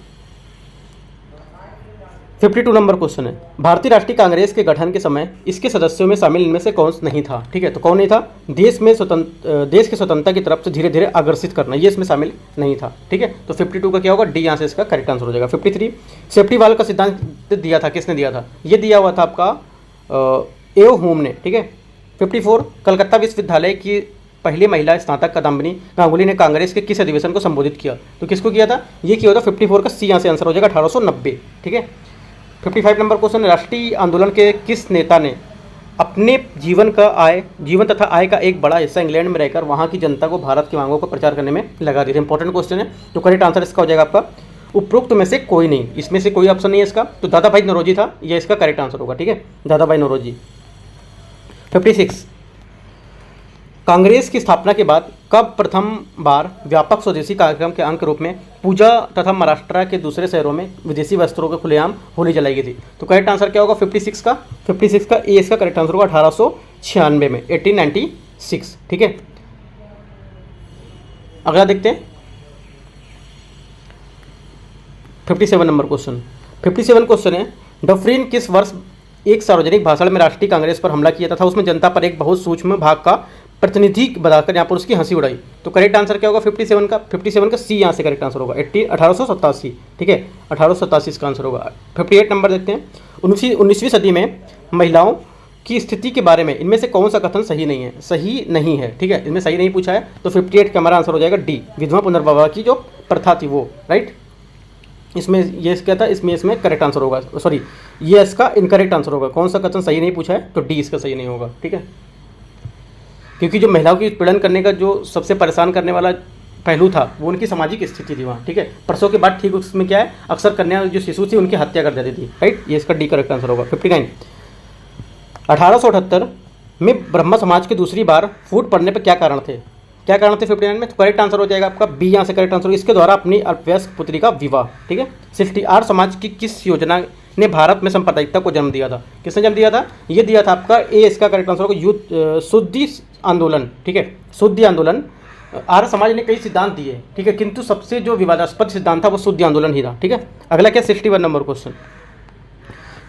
52 नंबर क्वेश्चन है। भारतीय राष्ट्रीय कांग्रेस के गठन के समय इसके सदस्यों में शामिल इनमें से कौन नहीं था, ठीक है, तो कौन नहीं था, देश की स्वतंत्रता की तरफ से धीरे धीरे आकर्षित करना, ये इसमें शामिल नहीं था, ठीक है। तो 52 का क्या होगा, डी, यहाँ से इसका करेक्ट आंसर हो जाएगा। 53 सेफ्टी वाल का सिद्धांत दिया था, किसने दिया था, ये दिया हुआ था आपका एओ होम ने, ठीक है। 54 कलकत्ता विश्वविद्यालय की पहली महिला स्नातक कादम्बिनी गांगुली ने कांग्रेस के किस अधिवेशन को संबोधित किया? तो किसको किया था? ये किया था 54 का सी यहाँ से आंसर हो जाएगा 1890। ठीक है। 55 नंबर क्वेश्चन, राष्ट्रीय आंदोलन के किस नेता ने अपने जीवन तथा आय का एक बड़ा हिस्सा इंग्लैंड में रहकर वहाँ की जनता को भारत की मांगों को प्रचार करने में लगा दिया? इंपॉर्टेंट क्वेश्चन है। तो करेक्ट आंसर इसका हो जाएगा आपका उपरोक्त में से कोई नहीं, इसमें से कोई ऑप्शन नहीं है इसका। तो दादा भाई नौरोजी था, यह इसका करेक्ट आंसर होगा। ठीक है, दादा भाई नौरोजी। 56, कांग्रेस की स्थापना के बाद कब प्रथम बार व्यापक स्वदेशी कार्यक्रम के अंग के रूप में पूजा तथा महाराष्ट्र के दूसरे शहरों में विदेशी वस्त्रों के खुलेआम होली जलाई गई थी? तो करेक्ट आंसर क्या होगा? 56 का ए इसका करेक्ट आंसर होगा 1896 में, 1896। ठीक है, अगला देखते हैं 57 नंबर क्वेश्चन। 57 क्वेश्चन है, डफरिन किस वर्ष एक सार्वजनिक भाषण में राष्ट्रीय कांग्रेस पर हमला किया तथा उसमें जनता पर एक बहुत सूक्ष्म भाग का प्रतिनिधि बताकर यहाँ पर उसकी हंसी उड़ाई? तो करेक्ट आंसर क्या होगा? 57 का सी यहाँ से करेक्ट आंसर होगा 1887। ठीक है, 1887 इसका आंसर होगा। 58 नंबर देखते हैं, 19वीं सदी में महिलाओं की स्थिति के बारे में इनमें से कौन सा कथन सही नहीं है? सही नहीं है। ठीक है, इसमें सही नहीं पूछा है, तो 58 का हमारा आंसर हो जाएगा डी, विधवा पुनर्विवाह की जो प्रथा थी वो। राइट, इसमें ये क्या था? इसमें करेक्ट आंसर होगा, सॉरी ये इसका इनकरेक्ट आंसर होगा। कौन सा कथन सही नहीं पूछा है? तो डी इसका सही नहीं होगा। ठीक है, क्योंकि जो महिलाओं की उत्पीड़न करने का जो सबसे परेशान करने वाला पहलू था वो उनकी सामाजिक स्थिति थी वहाँ। ठीक है, प्रसव के बाद ठीक उसमें क्या है, अक्सर कन्या जो शिशु थी उनकी हत्या कर देती थी। राइट, ये इसका डी करेक्ट आंसर होगा। 59, 1878 में ब्रह्म समाज की दूसरी बार फूट पड़ने पर क्या कारण थे? 59 में? तो करेक्ट आंसर हो जाएगा आपका बी यहाँ से करेक्ट आंसर, इसके द्वारा अपनी अल्पवयस्क पुत्री का विवाह। ठीक है। 60, आर्य समाज की किस योजना ने भारत में सांप्रदायिकता को जन्म दिया था? किसने जन्म दिया था? ये दिया था आपका ए, इसका करेक्ट आंसर होगा युद्ध शुद्धि आंदोलन। ठीक है, शुद्धि आंदोलन। आर्य समाज ने कई सिद्धांत दिए, ठीक है, किंतु सबसे जो विवादास्पद सिद्धांत था वो शुद्धि आंदोलन ही था। ठीक है, अगला क्या 61 नंबर क्वेश्चन,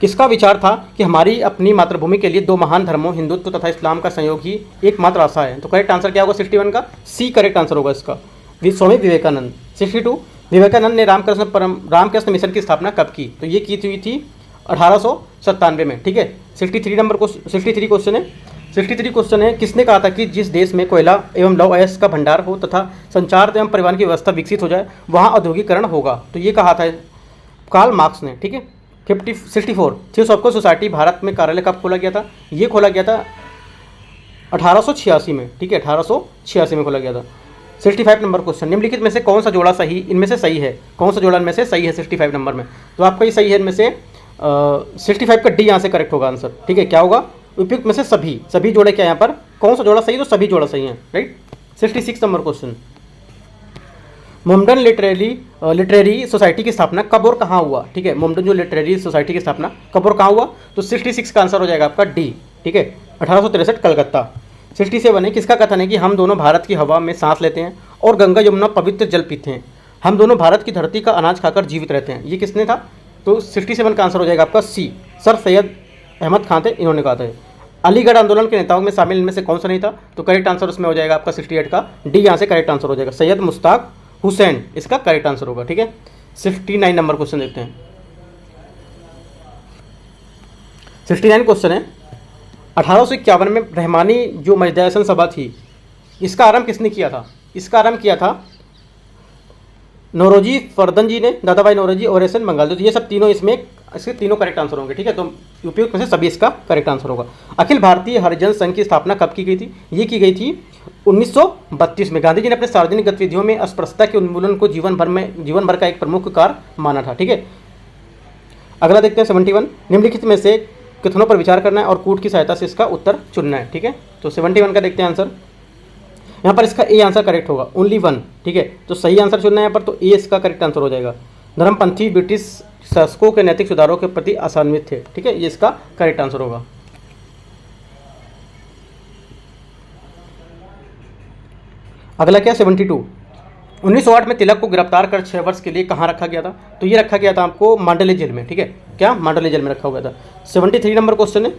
किसका विचार था कि हमारी अपनी मातृभूमि के लिए दो महान धर्मों हिंदुत्व तथा इस्लाम का संयोग ही एकमात्र आशा है? तो करेक्ट आंसर क्या होगा? 61 का सी करेक्ट आंसर होगा इसका, स्वामी विवेकानंद। 62, विवेकानंद ने रामकृष्ण मिशन की स्थापना कब की? तो ये की हुई थी 1897 में। ठीक है। 63 नंबर को 63 क्वेश्चन है। 63 क्वेश्चन है, किसने कहा था कि जिस देश में कोयला एवं लौह अयस्क का भंडार हो तथा संचार एवं परिवहन की व्यवस्था विकसित हो जाए वहाँ औद्योगिकरण होगा? तो ये कहा था कार्ल मार्क्स ने। ठीक है। 64, थियोसॉफिकल सोसाइटी भारत में कार्यालय कब खोला गया था? ये खोला गया था 1886 में। ठीक है, 1886 में खोला गया था। 65 नंबर क्वेश्चन, निम्नलिखित में से कौन सा जोड़ा सही इनमें से सही है? कौन सा जोड़ा इनमें से सही है 65 नंबर में? तो आपका ये सही है इनमें से 65 का डी यहाँ से करेक्ट होगा आंसर। ठीक है, क्या होगा? उपयुक्त में से सभी जोड़े क्या यहाँ पर? कौन सा जोड़ा सही? तो सभी जोड़ा सही है। राइट। 66 नंबर क्वेश्चन, मोमडन लिटरेरी सोसाइटी की स्थापना कब और कहाँ हुआ? ठीक है, मोमडन जो लिटरेरी सोसाइटी की स्थापना कब और कहाँ हुआ? तो 66 का आंसर हो जाएगा आपका डी। ठीक है, 1863 कलकत्ता। 67 है, किसका कथन है कि हम दोनों भारत की हवा में सांस लेते हैं और गंगा यमुना पवित्र जल पीते हैं, हम दोनों भारत की धरती का अनाज खाकर जीवित रहते हैं? ये किसने था? तो 67 का आंसर हो जाएगा आपका सी, सर सैयद अहमद खान थे, इन्होंने कहा था। अलीगढ़ आंदोलन के नेताओं में शामिल इनमें से कौन सा नहीं था? तो करेक्ट आंसर उसमें हो जाएगा आपका 68 का डी यहाँ से करेक्ट आंसर हो जाएगा, सैयद मुश्ताक हुसैन इसका करेक्ट आंसर होगा। ठीक है। 69 नंबर क्वेश्चन देखते हैं। 69 क्वेश्चन है, 1851 में रहमानी जो मजलिस सभा थी इसका आरंभ किसने किया था? इसका आरंभ किया था नौरोजी फरदन जी ने, दादा भाई नौरोजी और एस एन बंगाल। तो ये सब तीनों इसके तीनों करेक्ट आंसर होंगे। ठीक है, तो उपयुक्त में से सभी इसका करेक्ट आंसर होगा। अखिल भारतीय हरिजन संघ की स्थापना कब की गई थी? ये की गई थी 1932 में। गांधी जी ने अपने सार्वजनिक गतिविधियों में अस्पृश्यता के उन्मूलन को जीवन भर का एक प्रमुख कार्य माना था। ठीक है, अगला देखते हैं 71, निम्नलिखित में से कथनों पर विचार करना है और कूट की सहायता से इसका उत्तर चुनना है। ठीक है, तो 71 का देखते हैं आंसर। यहाँ पर इसका ए आंसर करेक्ट होगा, ओनली 1। ठीक है, तो सही आंसर चुनना है यहाँ पर, तो ए इसका करेक्ट आंसर हो जाएगा। धर्मपंथी ब्रिटिश शासकों के नैतिक सुधारों के प्रति असहमत थे। ठीक है, ये इसका करेक्ट आंसर होगा। अगला क्या 72, 1908 में तिलक को गिरफ्तार कर 6 वर्ष के लिए कहाँ रखा गया था? तो ये रखा गया था आपको मांडले जेल में। ठीक है, क्या मांडले जेल में रखा हुआ था। 73 नंबर क्वेश्चन है,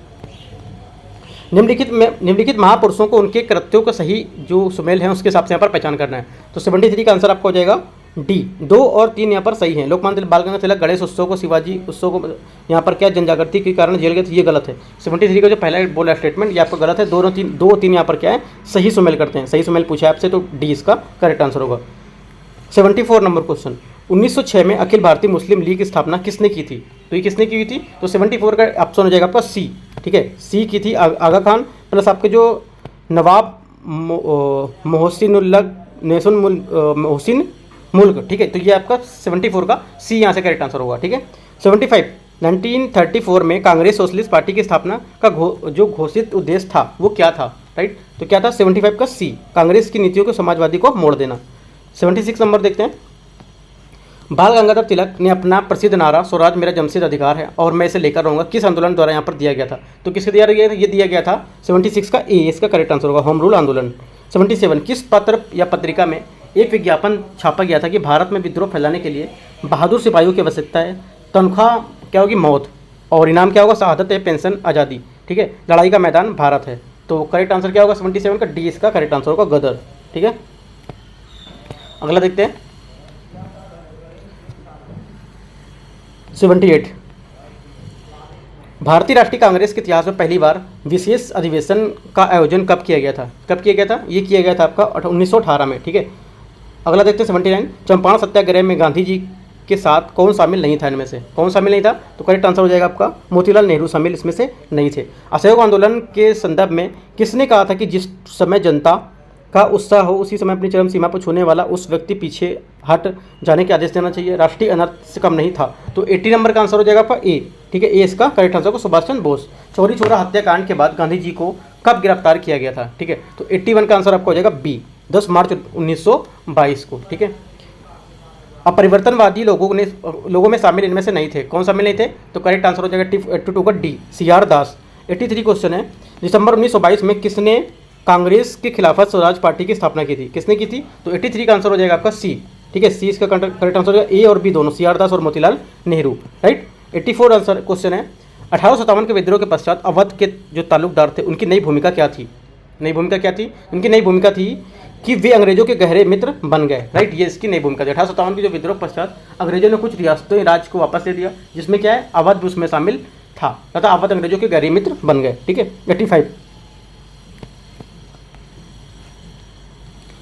निम्नलिखित महापुरुषों को उनके कृत्यों का सही जो सुमेल है उसके हिसाब से यहाँ पर पहचान करना है। तो 73 का आंसर आपका हो जाएगा डी 2 और 3 यहाँ पर सही हैं। लोकमान्य बाल गंगाधर तिलक गणेश उत्सव को शिवाजी उत्सव को यहाँ पर क्या जन जागृति के कारण जेल गए थे, ये गलत है। 73 का जो पहला बोला स्टेटमेंट ये आपका गलत है। 2 और 3 यहाँ पर क्या है, सही सुमेल करते हैं। सही सुमेल पूछा है आपसे तो डी इसका करेक्ट आंसर होगा। 74 नंबर क्वेश्चन, 1906 में अखिल भारतीय मुस्लिम लीग की स्थापना किसने की थी? तो ये किसने की हुई थी? तो 74 का ऑप्शन हो जाएगा आपका सी। ठीक है, सी की थी आगा खान प्लस आपके जो नवाब मोहसिन मुल्क। ठीक है, तो ये आपका 74 का सी यहाँ से करेक्ट आंसर होगा। ठीक है, 75 1934 में कांग्रेस सोशलिस्ट पार्टी की स्थापना का जो घोषित उद्देश्य था वो क्या था? राइट, तो क्या था? 75 का सी, कांग्रेस की नीतियों को समाजवादी को मोड़ देना। 76 नंबर देखते हैं, बाल गंगाधर तिलक ने अपना प्रसिद्ध नारा स्वराज मेरा जमशेद अधिकार है और मैं इसे लेकर रहूंगा किस आंदोलन द्वारा यहाँ पर दिया गया था? तो किसके दिया गया? ये दिया गया था 76 का ए, इसका करेक्ट आंसर होगा होम रूल आंदोलन। 77 किस पत्र या पत्रिका में एक विज्ञापन छापा गया था कि भारत में विद्रोह फैलाने के लिए बहादुर सिपाहियों की आवश्यकता है, तनख्वाह क्या होगी? मौत, और इनाम क्या होगा? शहादत है, पेंशन, आज़ादी। ठीक है, लड़ाई का मैदान भारत है। तो करेक्ट आंसर क्या होगा? 77 का डी इसका करेक्ट आंसर होगा, गदर। ठीक है, अगला देखते हैं 78 भारतीय राष्ट्रीय कांग्रेस के इतिहास में पहली बार विशेष अधिवेशन का आयोजन कब किया गया था? कब किया गया था? ये किया गया था आपका 1918 में। ठीक है, अगला देखते हैं 79 चंपारण सत्याग्रह में गांधी जी के साथ कौन शामिल नहीं था? इनमें से कौन शामिल नहीं था? तो करेक्ट आंसर हो जाएगा आपका मोतीलाल नेहरू शामिल इसमें से नहीं थे। असहयोग आंदोलन के संदर्भ में किसने कहा था कि जिस समय जनता का उत्साह हो उसी समय अपनी चरम सीमा पर छूने वाला उस व्यक्ति पीछे हट जाने के आदेश देना चाहिए? राष्ट्रीय अनर्थ से कम नहीं था। तो 80 नंबर का आंसर हो जाएगा आपका ए। ठीक है, ए इसका करेक्ट आंसर होगा सुभाष चंद्र बोस। चौरी चौरा हत्याकांड के बाद गांधी जी को कब गिरफ्तार किया गया था? ठीक है, तो 81 का आंसर आपका हो जाएगा बी, 10 मार्च 1922 को। ठीक है, अब परिवर्तनवादी लोगों में शामिल इनमें से नहीं थे। कौन शामिल नहीं थे? तो करेक्ट आंसर हो जाएगा 82 का डी, CR दास। 83 क्वेश्चन है, दिसंबर 1922 में किसने कांग्रेस के खिलाफत स्वराज पार्टी की स्थापना की थी? किसने की थी? तो 83 का आंसर हो जाएगा आपका सी। ठीक है, सी इसका करेक्ट आंसर हो जाएगा। ए और बी दोनों, CR दास और Motilal Nehru. Right, 84 answer question है, 1857 के विद्रोह के पश्चात अवध के जो तालुकदार थे उनकी नई भूमिका क्या थी? नई भूमिका क्या थी? उनकी नई भूमिका थी कि वे अंग्रेजों के गहरे मित्र बन गए। राइट, ये इसकी नई भूमिका थी। 1857 की जो विद्रोह पश्चात अंग्रेजों ने कुछ रियासतें राज्य को वापस ले दिया, जिसमें क्या है, अवध भी उसमें शामिल था तथा अवध अंग्रेजों के गहरे मित्र बन गए। ठीक है, 85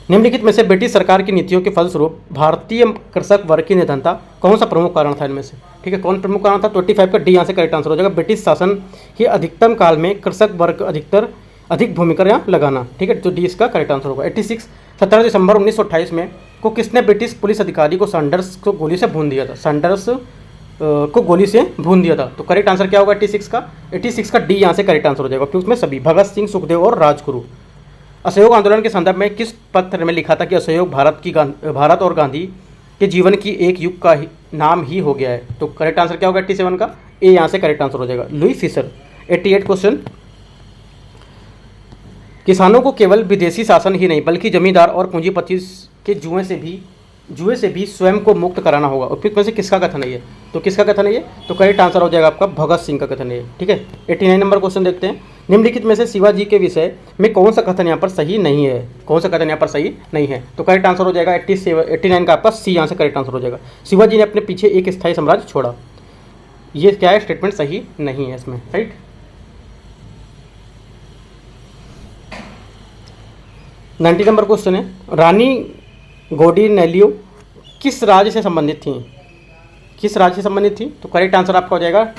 निम्नलिखित में से ब्रिटिश सरकार की नीतियों के फलस्वरूप भारतीय कृषक वर्ग की निधनता कौन सा प्रमुख कारण था इनमें से? ठीक है, कौन प्रमुख कारण था? 25 का डी यहाँ से करेक्ट आंसर हो जाएगा। ब्रिटिश शासन के अधिकतम काल में कृषक वर्ग अधिक भूमिका यहाँ लगाना। ठीक है, तो डी इसका करेक्ट आंसर होगा। 86 17 दिसंबर 1928 में को किसने ब्रिटिश पुलिस अधिकारी को सैंडर्स को गोली से भून दिया था? सैंडर्स को गोली से भून दिया था। तो करेक्ट आंसर क्या होगा? 86 का डी यहाँ से करेक्ट आंसर हो जाएगा, क्योंकि उसमें सभी भगत सिंह, सुखदेव और राजगुरु। असहयोग आंदोलन के संदर्भ में किस पत्र में लिखा था कि असहयोग भारत और गांधी के जीवन की एक युग का नाम ही हो गया है? तो करेक्ट आंसर क्या होगा? 87 का ए यहाँ से करेक्ट आंसर हो जाएगा, लुई फिशर। 88 क्वेश्चन, किसानों को केवल विदेशी शासन ही नहीं बल्कि जमींदार और पूंजीपति के जुए से भी स्वयं को मुक्त कराना होगा। उपयुक्त में से किसका कथन है ये? तो किसका कथन है ये? तो करेक्ट आंसर हो जाएगा आपका भगत सिंह का कथन है ये। ठीक है, 89 नंबर क्वेश्चन देखते हैं, निम्नलिखित में से शिवाजी के विषय में कौन सा कथन यहाँ पर सही नहीं है? कौन सा कथन यहाँ पर सही नहीं है? तो करेक्ट आंसर हो जाएगा 89 का आपका सी यहाँ से करेक्ट आंसर हो जाएगा। शिवाजी ने अपने पीछे एक स्थायी साम्राज्य छोड़ा। ये क्या है? स्टेटमेंट सही नहीं है इसमें। राइट, 90 नंबर क्वेश्चन है, रानी गौडिनेलियो किस राज्य से संबंधित थी? किस राज्य से संबंधित थी? तो करेक्ट आंसर आपका हो जाएगा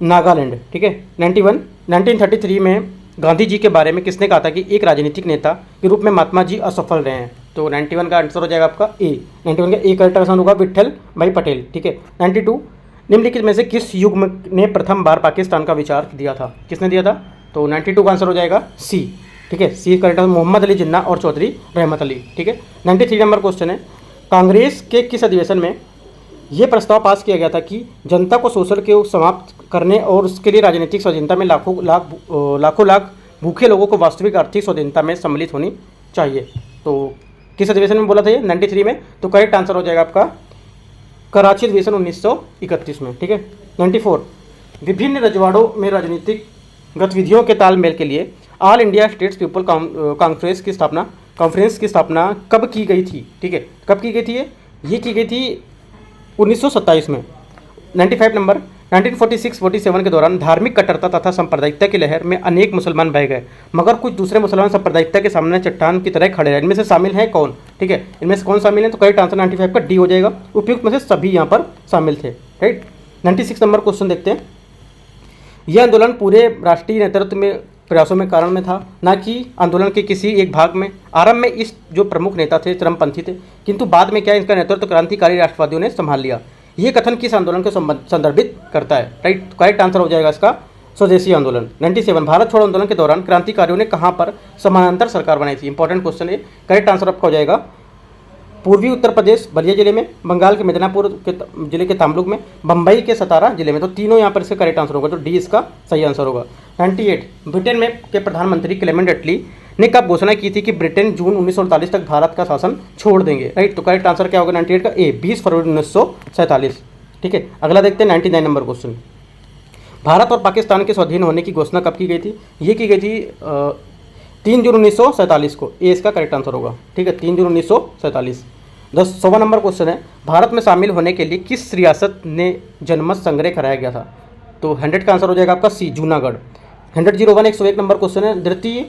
नागालैंड। ठीक है, 91 1933 में गांधी जी के बारे में किसने कहा था कि एक राजनीतिक नेता के रूप में महात्मा जी असफल रहे हैं? तो 91 का आंसर हो जाएगा आपका ए। 91 का ए करेक्ट आंसर होगा विट्ठल भाई पटेल। ठीक है, 92 निम्नलिखित में से किस युग ने प्रथम बार पाकिस्तान का विचार दिया था? किसने दिया था? तो 92 का आंसर हो जाएगा सी। ठीक है, C correct answer Mohammad Ali Jinnah और चौधरी रहमत अली। ठीक है, 93 नंबर क्वेश्चन है, कांग्रेस के किस अधिवेशन में यह प्रस्ताव पास किया गया था कि जनता को शोषण के समाप्त करने और उसके लिए राजनीतिक स्वाधीनता में लाखों लाख भूखे लोगों को वास्तविक आर्थिक स्वाधीनता में सम्मिलित होनी चाहिए? तो किस अधिवेशन में बोला था ये? 93 में। तो करेक्ट आंसर हो जाएगा आपका कराची अधिवेशन 1931 में। ठीक है, 94 विभिन्न रजवाड़ों में राजनीतिक गतिविधियों के तालमेल के लिए all India states people conference की स्थापना कॉन्फ्रेंस की स्थापना कब की गई थी? ठीक है, कब की गई थी ये की गई थी 1927 में। 95 नंबर, 1946-47 के दौरान धार्मिक कट्टरता तथा सांप्रदायिकता की लहर में अनेक मुसलमान बह गए, मगर कुछ दूसरे मुसलमान सांप्रदायिकता के सामने चट्टान की तरह खड़े रहे। इनमें से शामिल हैं कौन? ठीक है, इनमें से कौन शामिल है? तो करेक्ट आंसर 95 का डी हो जाएगा। उपयुक्त में से सभी यहाँ पर शामिल थे। राइट, 96 नंबर क्वेश्चन देखते हैं। यह आंदोलन पूरे राष्ट्रीय नेतृत्व में प्रयासों में कारण में था, न कि आंदोलन के किसी एक भाग में। आरंभ में इस जो प्रमुख नेता थे चरमपंथी थे, किंतु बाद में क्या इसका नेतृत्व क्रांतिकारी राष्ट्रवादियों ने संभाल लिया। ये कथन किस आंदोलन को संदर्भित करता है? राइट, करेक्ट आंसर हो जाएगा इसका स्वदेशी आंदोलन। 97 भारत छोड़ो आंदोलन के दौरान क्रांतिकारियों ने कहाँ पर समानांतर सरकार बनाई थी? इंपॉर्टेंट क्वेश्चन है। करेक्ट आंसर आपका हो जाएगा पूर्वी उत्तर प्रदेश बलिया जिले में, बंगाल के मिदनापुर के जिले के तामलुक में, बम्बई के सतारा जिले में। तो तीनों यहाँ पर इसका करेक्ट आंसर होगा, तो डी इसका सही आंसर होगा। 98 ब्रिटेन में के प्रधानमंत्री क्लेमेंट एटली ने कब घोषणा की थी कि ब्रिटेन जून 1948 तक भारत का शासन छोड़ देंगे? राइट, तो करेक्ट आंसर क्या होगा 98 का ए, 20 फरवरी 1947। ठीक है, अगला देखते हैं 99 नंबर क्वेश्चन। भारत और पाकिस्तान के स्वाधीन होने की घोषणा कब की गई थी? ये की गई थी 3 जून 1947 को। ए इसका करेक्ट आंसर होगा। ठीक है, 3 जून 1947। 100वां नंबर क्वेश्चन है, भारत में शामिल होने के लिए किस रियासत ने जनमत संग्रह कराया गया था? तो 100 का आंसर हो जाएगा आपका सी, जूनागढ़। 100-01 101 नंबर क्वेश्चन है, द्वितीय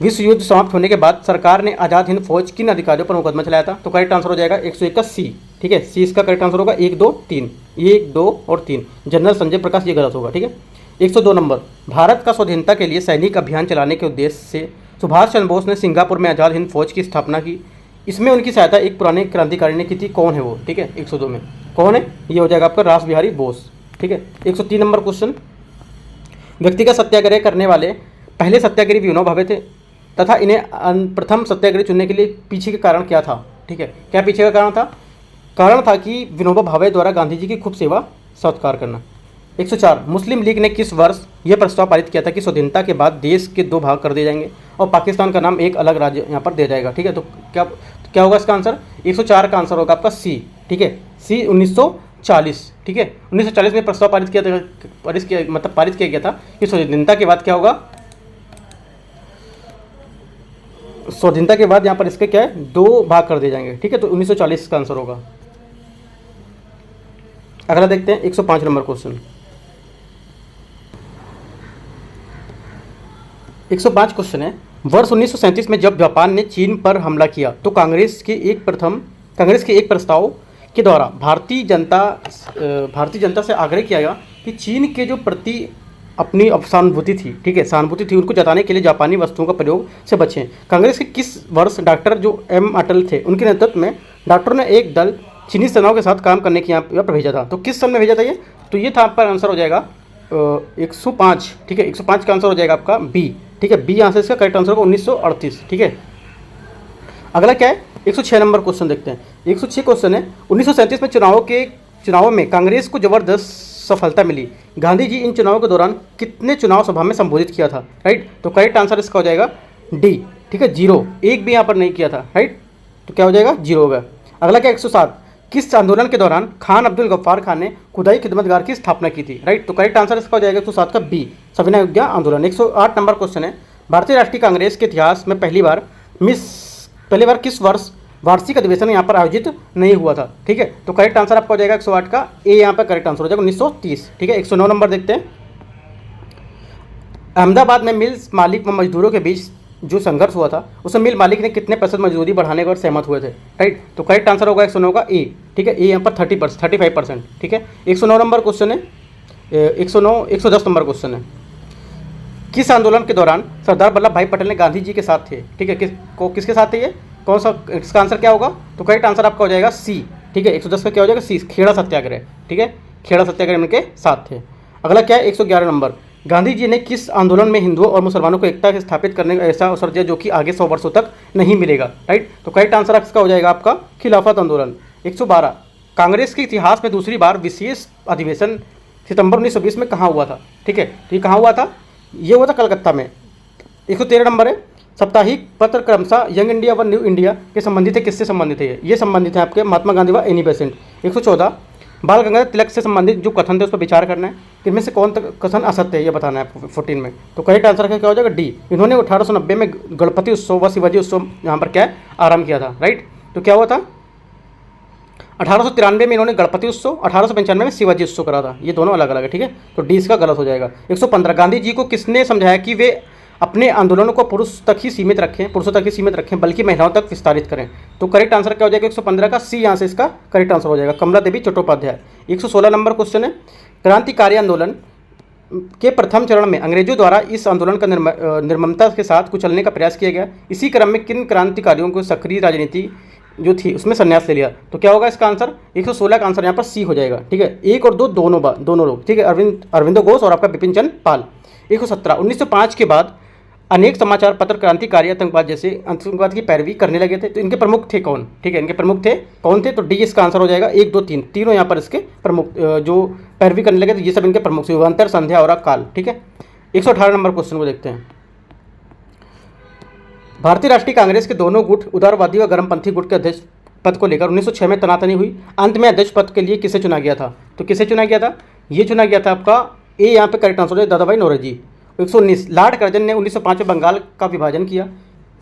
विश्व युद्ध समाप्त होने के बाद सरकार ने आज़ाद हिंद फौज किन अधिकारियों पर मुकदमा चलाया था? तो करेक्ट आंसर हो जाएगा 101 का सी। ठीक है, सी इसका करेक्ट आंसर होगा 1, 2, 3, 1, 2 और 3। जनरल संजय प्रकाश, ये गलत होगा। ठीक है, 102 नंबर, भारत का स्वाधीनता के लिए सैनिक अभियान चलाने के उद्देश्य से सुभाष चंद्र बोस ने सिंगापुर में आज़ाद हिंद फौज की स्थापना की। इसमें उनकी सहायता एक पुराने क्रांतिकारी ने की थी। कौन है वो? ठीक है, 102 में कौन है? ये हो जाएगा आपका रास बिहारी बोस। ठीक है, 103 नंबर क्वेश्चन, व्यक्तिगत सत्याग्रह करने वाले पहले सत्याग्रही विनोबा भावे थे तथा इन्हें प्रथम सत्याग्रही चुनने के लिए पीछे का कारण क्या था? ठीक है, क्या पीछे का कारण था? कारण था कि विनोबा भावे द्वारा गांधी जी की खूब सेवा सत्कार करना। 104 मुस्लिम लीग ने किस वर्ष यह प्रस्ताव पारित किया था कि स्वाधीनता के बाद देश के 2 भाग कर दिए जाएंगे और पाकिस्तान का नाम एक अलग राज्य यहाँ पर दिया जाएगा? ठीक है, तो क्या होगा इसका आंसर? 104 का आंसर होगा आपका सी। ठीक है, सी 1940। ठीक है, 1940 में प्रस्ताव पारित किया गया था कि स्वाधीनता के बाद क्या होगा? स्वाधीनता के बाद यहाँ पर इसके क्या है? 2 भाग कर दिए जाएंगे। ठीक है, तो 1940 का आंसर होगा। अगला देखते हैं 105 नंबर क्वेश्चन। 105 क्वेश्चन है, वर्ष 1937 में जब जापान ने चीन पर हमला किया तो कांग्रेस के एक प्रस्ताव के द्वारा भारतीय जनता से आग्रह किया गया कि चीन के जो प्रति अपनी सहानुभूति थी, ठीक है, सहानुभूति थी, उनको जताने के लिए जापानी वस्तुओं का प्रयोग से बचें। कांग्रेस के किस वर्ष डॉक्टर जो एम अटल थे उनके नेतृत्व में डॉक्टरों ने एक दल चीनी सेनाओं के साथ काम करने के यहाँ पर भेजा था? तो किस सन में भेजा था ये? तो ये था आपका आंसर हो जाएगा 105। ठीक है, 105 का आंसर हो जाएगा आपका बी। ठीक है, बी आंसर इसका करेक्ट आंसर होगा 1938। ठीक है, अगला क्या है? 106 नंबर क्वेश्चन देखते हैं। 106 क्वेश्चन है, 1937 में चुनावों में कांग्रेस को जबरदस्त सफलता मिली। गांधी जी इन चुनावों के दौरान कितने चुनाव सभा में संबोधित किया था? राइट, तो करेक्ट आंसर इसका हो जाएगा डी। ठीक है, 0, एक भी यहाँ पर नहीं किया था। राइट, तो क्या हो जाएगा? 0 होगा। अगला क्या? 107 किस आंदोलन के दौरान खान अब्दुल गफ्फार खान ने खुदाई खिदमतगार की स्थापना की थी? राइट, तो करेक्ट आंसर इसका हो जाएगा 107 का बी, सविनय अवज्ञा आंदोलन। 108 नंबर क्वेश्चन है, भारतीय राष्ट्रीय कांग्रेस के इतिहास में पहली बार किस वर्ष वार्षिक अधिवेशन यहाँ पर आयोजित नहीं हुआ था? ठीक है, तो करेक्ट आंसर आपका हो जाएगा 108 का ए, यहाँ पर करेक्ट आंसर हो जाएगा 1930। ठीक है, 109 नंबर देखते हैं। अहमदाबाद में मिल मालिक व मजदूरों के बीच जो संघर्ष हुआ था उसमें मिल मालिक ने कितने % मजदूरी बढ़ाने पर सहमत हुए थे? राइट, तो करेक्ट आंसर होगा 109 का ए। ठीक है, ए यहाँ पर 35%। ठीक है, 109 नंबर क्वेश्चन है। 110 नंबर क्वेश्चन है, किस आंदोलन के दौरान सरदार वल्लभ भाई पटेल ने गांधी जी के साथ थे? ठीक है, किसके साथ थे ये? कौन सा? इसका आंसर क्या होगा? तो करेक्ट आंसर आपका हो जाएगा सी। ठीक है, 110 का क्या हो जाएगा? सी, खेड़ा सत्याग्रह। ठीक है, खेड़ा सत्याग्रह उनके साथ थे। अगला क्या है? 111 नंबर, गांधी जी ने किस आंदोलन में हिंदुओं और मुसलमानों को एकता स्थापित करने का ऐसा अवसर दिया जो कि आगे 100 वर्षों तक नहीं मिलेगा? राइट, तो करेक्ट आंसर इसका हो जाएगा आपका खिलाफत आंदोलन। 112 कांग्रेस के इतिहास में दूसरी बार विशेष अधिवेशन सितंबर 1920 में कहाँ हुआ था? ठीक है, तो ये कहाँ हुआ था? ये हुआ था कलकत्ता में। 113 नंबर है, साप्ताहिक पत्र क्रमशः यंग इंडिया व न्यू इंडिया के संबंधित है। किससे संबंधित है ये संबंधित है आपके महात्मा गांधी व एनी बेसेंट। 114 बाल गंगाधर तिलक से संबंधित जो कथन थे उस पर विचार करना है, इनमें से कौन कथन असत्य है ये बताना है 14 में। तो करेक्ट आंसर क्या हो जाएगा, डी। इन्होंने 1890 में गणपति उत्सव व शिवाजी उत्सव यहाँ पर क्या है आरंभ किया था, राइट। तो क्या हुआ था, 1893 में इन्होंने गणपति उत्सव, 1895 में शिवाजी उत्सव करा था, ये दोनों अलग अलग है, ठीक है। तो डी इसका गलत हो जाएगा। 115 गांधी जी को किसने समझाया कि वे अपने आंदोलनों को पुरुषों तक ही सीमित रखें बल्कि महिलाओं तक विस्तारित करें। तो करेक्ट आंसर क्या हो जाएगा 115 का सी, यहाँ से इसका करेक्ट आंसर हो जाएगा कमला देवी चट्टोपाध्याय। 116 नंबर क्वेश्चन है, क्रांतिकारी आंदोलन के प्रथम चरण में अंग्रेजों द्वारा इस आंदोलन का निर्ममता के साथ कुचलने का प्रयास किया गया। इसी क्रम में किन क्रांतिकारियों को सक्रिय राजनीति जो थी उसमें संन्यास ले लिया। तो क्या होगा इसका आंसर, 116 का आंसर यहाँ पर सी हो जाएगा, ठीक है। 1 और 2 दोनों लोग, ठीक है, अरविंदो घोष और आपका बिपिन चंद्र पाल। 117 1905 के बाद अनेक समाचार पत्र क्रांतिकारी आतंकवाद जैसे आतंकवाद की पैरवी करने लगे थे। तो इनके प्रमुख थे कौन, ठीक है, इनके प्रमुख थे कौन थे, तो डी इसका आंसर हो जाएगा। 1 2 3 तीनों यहाँ पर इसके प्रमुख जो पैरवी करने लगे थे ये सब इनके प्रमुख थे, युगांतर, संध्या और काल, ठीक है। 118 नंबर क्वेश्चन को देखते हैं। भारतीय राष्ट्रीय कांग्रेस के दोनों गुट उदारवादी व गर्मपंथी गुट के अध्यक्ष पद को लेकर 1906 में तनातनी हुई। अंत में अध्यक्ष पद के लिए किसे चुना गया था, तो किसे चुना गया था, ये चुना गया था आपका ए, यहाँ पे करेक्ट आंसर है दादाभाई नौरोजी। 119 लॉर्ड कर्जन ने 1905 में बंगाल का विभाजन किया।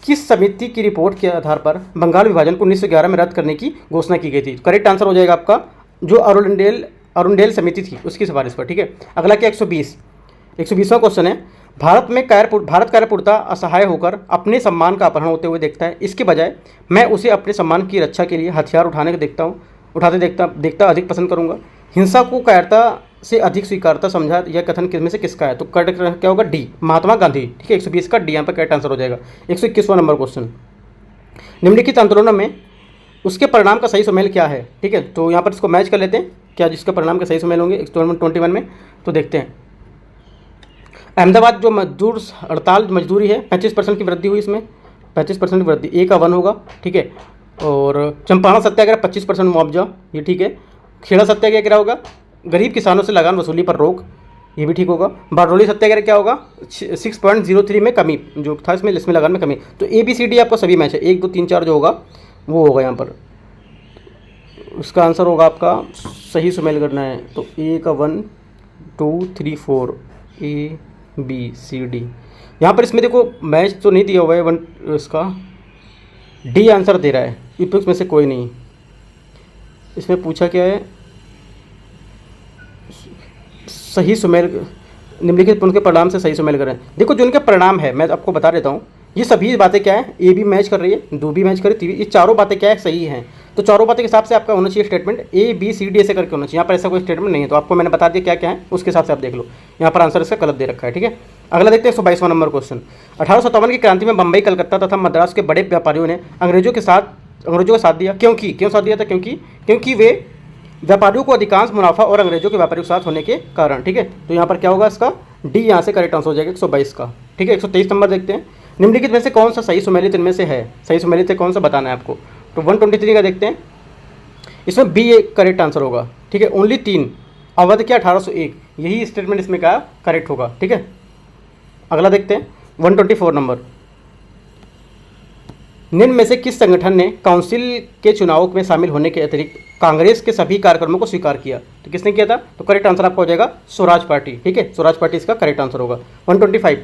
किस समिति की रिपोर्ट के आधार पर बंगाल विभाजन को 1911 में रद्द करने की घोषणा की गई थी। करेक्ट आंसर हो जाएगा आपका जो अरुणडेल समिति थी उसकी सिफारिश पर, ठीक है। अगला क्या 120वां क्वेश्चन है, भारत कार्यपूर्ता असहाय होकर अपने सम्मान का अपहरण होते हुए देखता है, इसके बजाय मैं उसे अपने सम्मान की रक्षा के लिए हथियार उठाते देखता अधिक पसंद करूंगा। हिंसा को कायरता से अधिक स्वीकारता समझा, यह कथन किसमें से किसका है, तो करेक्ट क्या होगा डी, महात्मा गांधी, ठीक है। 120 का डी यहाँ पर करेक्ट आंसर हो जाएगा। 121वां नंबर क्वेश्चन, निम्नलिखित आंदोलनों में उसके परिणाम का सही सुमेल क्या है, ठीक है। तो यहाँ पर इसको मैच कर लेते हैं, क्या जिसके परिणाम का सही सुमेल होंगे 21 में, तो देखते हैं। अहमदाबाद जो मजदूर हड़ताल मजदूरी है 25% की वृद्धि हुई, इसमें 25% की वृद्धि, ए का 1 होगा, ठीक है। और चंपारण सत्याग्रह 25% मुआवजा, ये ठीक है। खेड़ा सत्याग्रह क्या होगा, गरीब किसानों से लगान वसूली पर रोक, ये भी ठीक होगा। बारडोली सत्याग्रह क्या होगा, 6.03 में कमी जो था इसमें लगान में कमी। तो ए बी सी डी आपका सभी मैच है, 1 2 3 4 जो होगा वो होगा यहाँ पर, उसका आंसर होगा आपका सही सुमेल करना है तो ए का 1 2 3 4 ए बी सी डी। यहाँ पर इसमें देखो मैच तो नहीं दिया हुआ है, इसका डी आंसर दे रहा है, इस में से कोई नहीं। इसमें पूछा क्या है, सही सुमेल निम्नलिखित उनके परिणाम से सही सुमेल करें। देखो जो उनके परिणाम है मैं आपको बता देता हूँ, ये सभी बातें क्या है, ए भी मैच कर रही है, दो भी मैच कर रही है, ये चारों बातें क्या है सही हैं। तो चारों बातें के हिसाब से आपका होना चाहिए statement A B C D ऐसे करके होना चाहिए। यहाँ पर ऐसा कोई स्टेटमेंट नहीं है, तो आपको मैंने बता दिया क्या क्या है, उसके हिसाब से आप देख लो। यहाँ पर आंसर इसका गलत दे रखा है, ठीक है। अगला देखते हैं 122वां नंबर क्वेश्चन। 1857 की क्रांति में बम्बई, कलकत्ता तथा मद्रास के बड़े व्यापारियों ने अंग्रेजों का साथ दिया। क्यों साथ दिया था, क्योंकि वे व्यापारियों को अधिकांश मुनाफा और अंग्रेजों के व्यापारियों के साथ होने के कारण, ठीक है। तो यहाँ पर क्या होगा इसका डी, यहाँ से करेक्ट आंसर हो जाएगा 122 का, ठीक है। 123 नंबर देखते हैं, निम्नलिखित में से कौन सा सही सुमेलित इनमें से है, सही सुमेलित कौन सा बताना है आपको। तो 123 का देखते हैं, इसमें बी एक करेक्ट आंसर होगा, ठीक है। ओनली 3 अवध क्या 1801, यही स्टेटमेंट इसमें का करेक्ट होगा, ठीक है। अगला देखते हैं 124 नंबर, निम्न में से किस संगठन ने काउंसिल के चुनाव में शामिल होने के अतिरिक्त कांग्रेस के सभी कार्यक्रमों को स्वीकार किया। तो किसने किया था, तो करेक्ट आंसर आपका हो जाएगा स्वराज पार्टी, ठीक है। स्वराज पार्टी इसका करेक्ट आंसर होगा। 125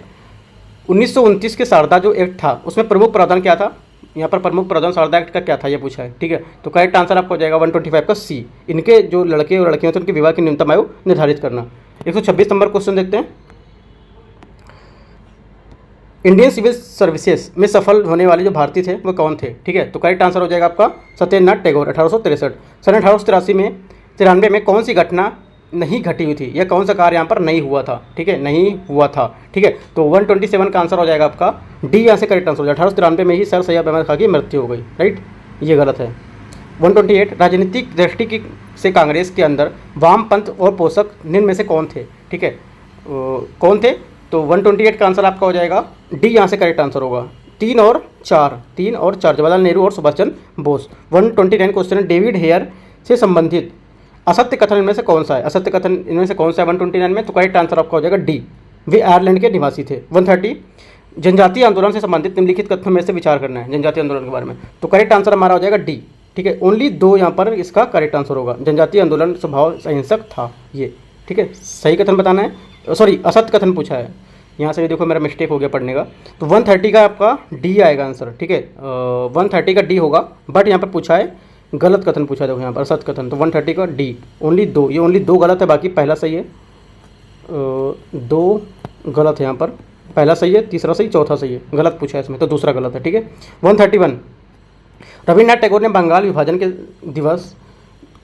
1929 के शारदा जो एक्ट था उसमें प्रमुख प्रावधान क्या था, यहाँ पर प्रमुख प्रावधान शारदा एक्ट का क्या था ये पूछा है, ठीक है। तो करेक्ट आंसर आपको हो जाएगा 125 का सी, इनके जो लड़के और लड़कियां थे उनके विवाह की न्यूनतम आयु निर्धारित करना। 126 नंबर क्वेश्चन देखते हैं, इंडियन सिविल सर्विसेज में सफल होने वाले जो भारतीय थे वो कौन थे, ठीक है। तो करेक्ट आंसर हो जाएगा आपका सत्येंद्रनाथ टैगोर 1863। सन 1893 में कौन सी घटना नहीं घटी हुई थी, या कौन सा कार्य यहाँ पर नहीं हुआ था, ठीक है, नहीं हुआ था, ठीक है। तो 127 का आंसर हो जाएगा आपका डी, यहाँ से करेक्ट आंसर हो जाएगा। 1893 में ही सर सैयद अहमद खान की मृत्यु हो गई, राइट, ये गलत है। 128 राजनीतिक दृष्टि से कांग्रेस के अंदर वामपंथ और पोषक निम्न में से कौन थे, ठीक है, कौन थे। तो 128 का आंसर आपका हो जाएगा डी, यहाँ से करेक्ट आंसर होगा 3 और 4 जवाहरलाल नेहरू और सुभाष चंद्र बोस। 129 क्वेश्चन है, डेविड हेयर से संबंधित असत्य कथन इनमें से कौन सा है, असत्य कथन इनमें से कौन सा है 129 में, तो करेक्ट आंसर आपका हो जाएगा डी, वे आयरलैंड के निवासी थे। 130 जनजातीय आंदोलन से संबंधित निम्नलिखित कथनों में से विचार करना है, जनजातीय आंदोलन के बारे में, तो करेक्ट आंसर हमारा हो जाएगा डी, ठीक है, ओनली 2 यहाँ पर इसका करेक्ट आंसर होगा। जनजातीय आंदोलन स्वभाव अहिंसक था ये, ठीक है। सही कथन बताना है, सॉरी असत्य कथन पूछा है यहाँ से, देखो मेरा मिस्टेक हो गया पढ़ने का। तो 130 का आपका डी आएगा आंसर, ठीक है। 130 का डी होगा, बट यहाँ पर पूछा है गलत कथन पूछा है, देखो यहाँ पर असत्य कथन। तो 130 का डी ओनली 2, ये ओनली 2 गलत है, बाकी पहला सही है। 2 गलत है यहाँ पर, पहला सही है, तीसरा सही, चौथा सही है, गलत पूछा है इसमें, तो दूसरा गलत है, ठीक है। 131 रविन्द्रनाथ टैगोर ने बंगाल विभाजन के दिवस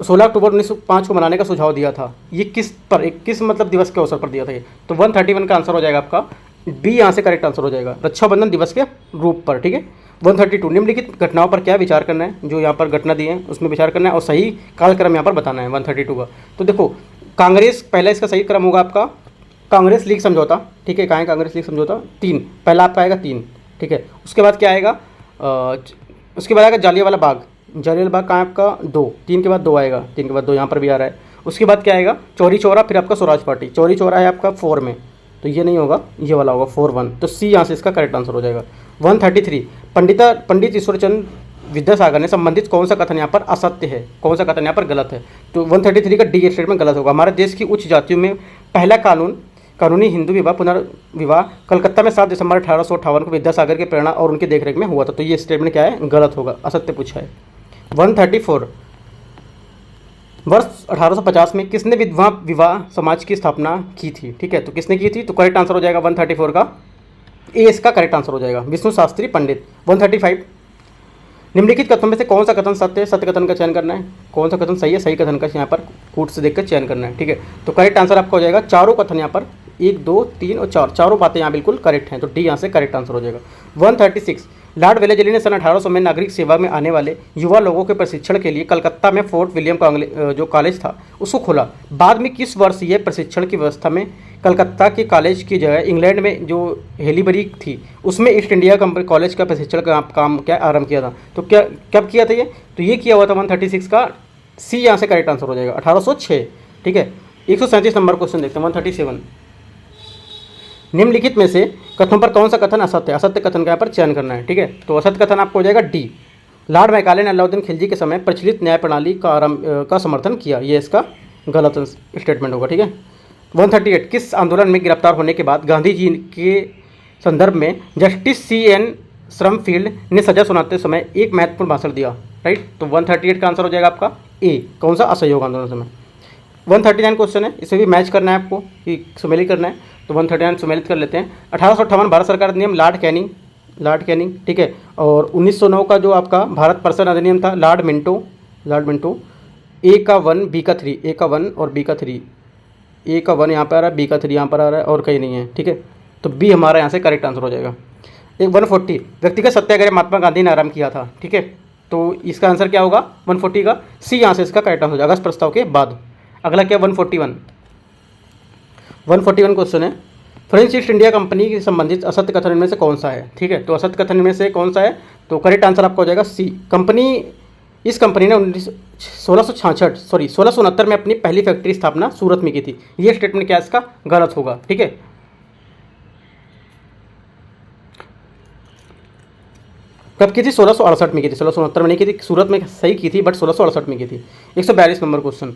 16 अक्टूबर 1905 को मनाने का सुझाव दिया था। ये किस मतलब दिवस के अवसर पर दिया था ये? तो 131 का आंसर हो जाएगा आपका बी, यहाँ से करेक्ट आंसर हो जाएगा, रक्षाबंधन दिवस के रूप पर, ठीक है। 132 निम्नलिखित घटनाओं पर क्या विचार करना है, जो यहाँ पर घटना दी है उसमें विचार करना है और सही कालक्रम यहाँ पर बताना है 132 का। तो देखो कांग्रेस, पहला इसका सही क्रम होगा आपका कांग्रेस लीग समझौता, ठीक है। कहाँ है कांग्रेस लीग समझौता? 3, पहला आपका आएगा 3, ठीक है। उसके बाद क्या आएगा, उसके बाद आएगा जालियांवाला बाग, जालियांवाला बाग कहाँ है आपका? 2, 3 के बाद 2 आएगा, 3 के बाद 2 यहाँ पर भी आ रहा है। उसके बाद क्या आएगा? चौरी चौरा, फिर आपका स्वराज पार्टी। चौरी चौरा है आपका 4 में, तो ये नहीं होगा, ये वाला होगा 41, तो सी यहाँ से इसका करेक्ट आंसर हो जाएगा। 133 पंडित ईश्वरचंद विद्यासागर ने संबंधित कौन सा कथन यहाँ पर असत्य है, कौन सा कथन यहाँ पर गलत है? तो 133 का डी स्टेटमेंट गलत होगा। हमारे देश की उच्च जातियों में पहला कानूनी हिंदू विवाह पुनर्विवाह कलकत्ता में 7 दिसंबर 1858 को विद्यासागर के प्रेरणा और उनकी देखरेख में हुआ था। तो ये स्टेटमेंट क्या है? गलत होगा, असत्य पूछा है। 134 वर्ष 1850 में किसने विधवा विवाह समाज की स्थापना की थी, ठीक है। तो किसने की थी? तो करेक्ट आंसर हो जाएगा 134 का ए, इसका करेक्ट आंसर हो जाएगा विष्णु शास्त्री पंडित। 135 निम्नलिखित कथन में से कौन सा कथन सत्य है? सत्य कथन का चयन करना है, कौन सा कथन सही है, सही कथन का यहाँ पर कूट से देखकर चयन करना है, ठीक है। तो करेक्ट आंसर आपका हो जाएगा, चारों कथन यहाँ पर 1, 2, 3 और 4, चारों बातें यहाँ बिल्कुल करेक्ट हैं, तो डी यहाँ से करेक्ट आंसर हो जाएगा। 136 लॉर्ड वेलेजली ने सन 1800 में नागरिक सेवा में आने वाले युवा लोगों के प्रशिक्षण के लिए कलकत्ता में फोर्ट विलियम जो कॉलेज था उसको खोला। बाद में किस वर्ष ये प्रशिक्षण की व्यवस्था में कलकत्ता के कॉलेज की जगह इंग्लैंड में जो हेलीबरी थी उसमें ईस्ट इंडिया कंपनी कॉलेज का प्रशिक्षण का काम क्या आरंभ किया था? तो क्या कब किया था ये? तो ये किया हुआ था 136 का सी, यहाँ से करेक्ट आंसर हो जाएगा 1806, ठीक है। 137 नंबर क्वेश्चन देखते हैं 137 निम्नलिखित में से कथनों पर कौन सा कथन असत्य है? असत्य कथन का यहाँ पर चयन करना है, ठीक है। तो असत्य कथन आपको हो जाएगा डी, लॉर्ड मैकाले ने अलाउद्दीन खिलजी के समय प्रचलित न्याय प्रणाली का समर्थन किया, ये इसका गलत स्टेटमेंट होगा, ठीक है। 138 किस आंदोलन में गिरफ्तार होने के बाद गांधी जी के संदर्भ में जस्टिस CN श्रमफील्ड ने सजा सुनाते समय एक महत्वपूर्ण भाषण दिया, राइट। तो 138 का आंसर हो जाएगा आपका ए, कौन सा? असहयोग आंदोलन समय। 139 क्वेश्चन है, इसे भी मैच करना है आपको कि सुमेलित करना है, तो 139 सुमेलित कर लेते हैं। 1858 भारत सरकार अधिनियम लॉर्ड कैनिंग, ठीक है। और 1909 का जो आपका भारत पर्सन अधिनियम था लॉर्ड मिंटो। ए का 1 बी का 3, ए का 1 और बी का 3, ए का 1 यहाँ पर आ रहा है, बी का 3 यहाँ पर आ रहा है और कहीं नहीं है, ठीक है। तो बी हमारा यहाँ से करेक्ट आंसर हो जाएगा। एक 140 व्यक्तिगत सत्याग्रह महात्मा गांधी ने आरंभ किया था, ठीक है। तो इसका आंसर क्या होगा 140 का सी, यहाँ से इसका करेक्ट आंसर हो जाएगा अगस्त प्रस्ताव के बाद। अगला क्या 141 क्वेश्चन है, फ्रेंच ईस्ट इंडिया कंपनी के संबंधित असत्य कथन में से कौन सा है, ठीक है। तो असत्य कथन में से कौन सा है? तो करेक्ट आंसर आपका हो जाएगा सी, इस कंपनी ने 1669 में अपनी पहली फैक्ट्री स्थापना सूरत में की थी। ये स्टेटमेंट क्या इसका गलत होगा, ठीक है। कब की थी? 1668 में की थी, 1669 में नहीं की थी, सूरत में सही की थी बट 1668 में की थी। 142 नंबर क्वेश्चन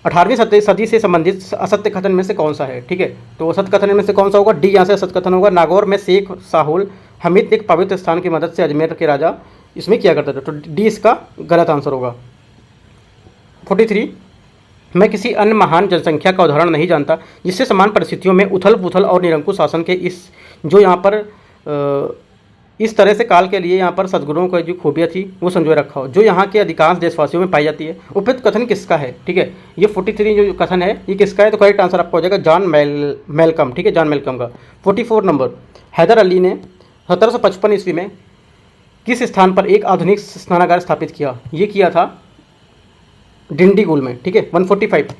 18वीं सदी से संबंधित असत्य कथन में से कौन सा है, ठीक है। तो असत्य कथन में से कौन सा होगा? डी, यहाँ से असत्य कथन होगा, नागौर में शेख साहुल हमीद एक पवित्र स्थान की मदद से अजमेर के राजा इसमें किया करता था, तो डी इसका गलत आंसर होगा। 43 मैं किसी अन्य महान जनसंख्या का उदाहरण नहीं जानता जिससे समान परिस्थितियों में उथल पुथल और निरंकुश शासन के जो यहाँ पर इस तरह से काल के लिए यहाँ पर सद्गुणों की जो खूबियाँ थी वो संजोए रखा हो, जो यहाँ के अधिकांश देशवासियों में पाई जाती है। उपयुक्त कथन किसका है, ठीक है। ये 43 जो कथन है ये किसका है? तो करेक्ट आंसर आपका हो जाएगा जॉन मेलकम, ठीक है, जॉन मेलकम का। 44 नंबर हैदर अली ने 1755 ईस्वी में किस स्थान पर एक आधुनिक स्नानागार स्थापित किया? ये किया था डिंडीगुल में, ठीक है। 145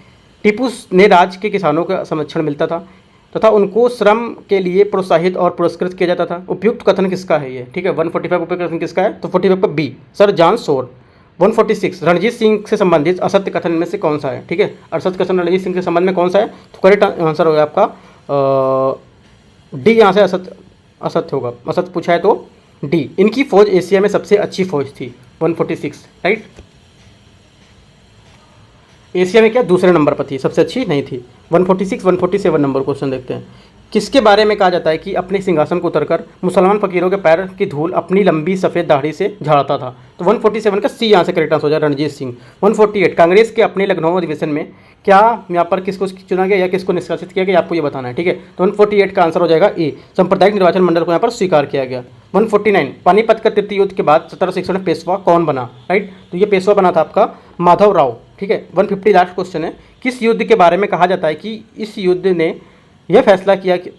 टीपू ने राज्य के किसानों का संरक्षण मिलता था तथा उनको श्रम के लिए प्रोत्साहित और पुरस्कृत किया जाता था। उपयुक्त कथन किसका है ये, ठीक है। 145 उपयुक्त कथन किसका है? तो 45 पर B, sir John Shore. 146 Ranjit Singh से संबंधित असत्य कथन में से कौन सा है, ठीक है। असत्य कथन रणजीत सिंह के संबंध में कौन सा है? तो करेक्ट आंसर होगा आपका डी, यहाँ से असत्य होगा, असत्य पूछा है तो डी। इनकी फौज एशिया में सबसे अच्छी फौज थी, 146, राइट। एशिया में क्या दूसरे नंबर पर थी, सबसे अच्छी नहीं थी। 146 147 नंबर क्वेश्चन देखते हैं। किसके बारे में कहा जाता है कि अपने सिंहासन को उतरकर मुसलमान फकीरों के पैर की धूल अपनी लंबी सफ़ेद दाढ़ी से झाड़ता था? तो 147 का सी यहाँ से करेक्ट आंसर हो जाए, रणजीत सिंह। 148 कांग्रेस के अपने लखनऊ अधिवेशन में क्या यहाँ पर किसको चुना गया या किसको निष्कासित किया गया, आपको ये बताना है, ठीक है। तो 148 का आंसर हो जाएगा ए, सांप्रदायिक निर्वाचन मंडल को यहाँ पर स्वीकार किया गया। 149 पानीपत का तृतीय युद्ध के बाद 1761 में पेशवा कौन बना, राइट। तो ये पेशवा बना था आपका माधव राव, ठीक है। 150 लास्ट क्वेश्चन है। किस युद्ध के बारे में कहा जाता है कि इस युद्ध ने यह फैसला किया कि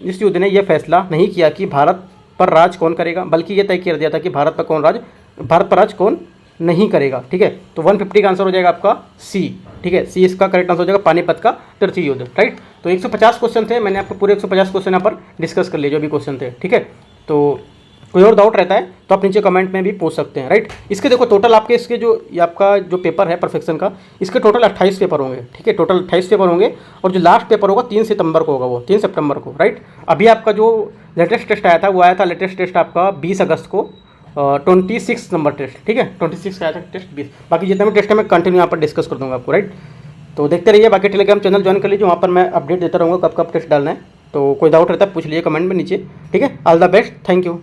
इस युद्ध ने यह फैसला नहीं किया कि भारत पर राज कौन करेगा, बल्कि यह तय कर दिया था कि भारत पर राज कौन नहीं करेगा, ठीक है। तो 150 का आंसर हो जाएगा आपका सी, ठीक है। सी इसका करेक्ट आंसर हो जाएगा पानीपत का तृतीय युद्ध, राइट। तो 150 क्वेश्चन थे, मैंने आपको पूरे 150 क्वेश्चन यहाँ पर डिस्कस कर लिए जो भी क्वेश्चन थे, ठीक है। तो कोई और डाउट रहता है तो आप नीचे कमेंट में भी पूछ सकते हैं, राइट। इसके देखो टोटल आपके इसके जो आपका जो पेपर है परफेक्शन का, इसके टोटल 28 पेपर होंगे, ठीक है। टोटल 28 पेपर होंगे और जो लास्ट पेपर होगा 3 सितंबर को होगा, वो 3 सितंबर को, राइट। अभी आपका जो लेटेस्ट टेस्ट आया था वो आया था लेटेस्ट टेस्ट आपका 20 अगस्त को, 26 नंबर टेस्ट, ठीक है। 26 का आया था टेस्ट 20। बाकी जितना भी टेस्ट है मैं कंटिन्यू यहाँ पर डिस्कस कर दूँगा आपको, राइट। तो देखते रहिए, बाकी टेलीग्राम चैनल ज्वाइन कर लीजिए, वहाँ पर मैं अपडेट देता रहूँगा कब कब टेस्ट डालना है। तो कोई डाउट रहता है पूछ लीजिए कमेंट में नीचे, ठीक है। All the best, thank you.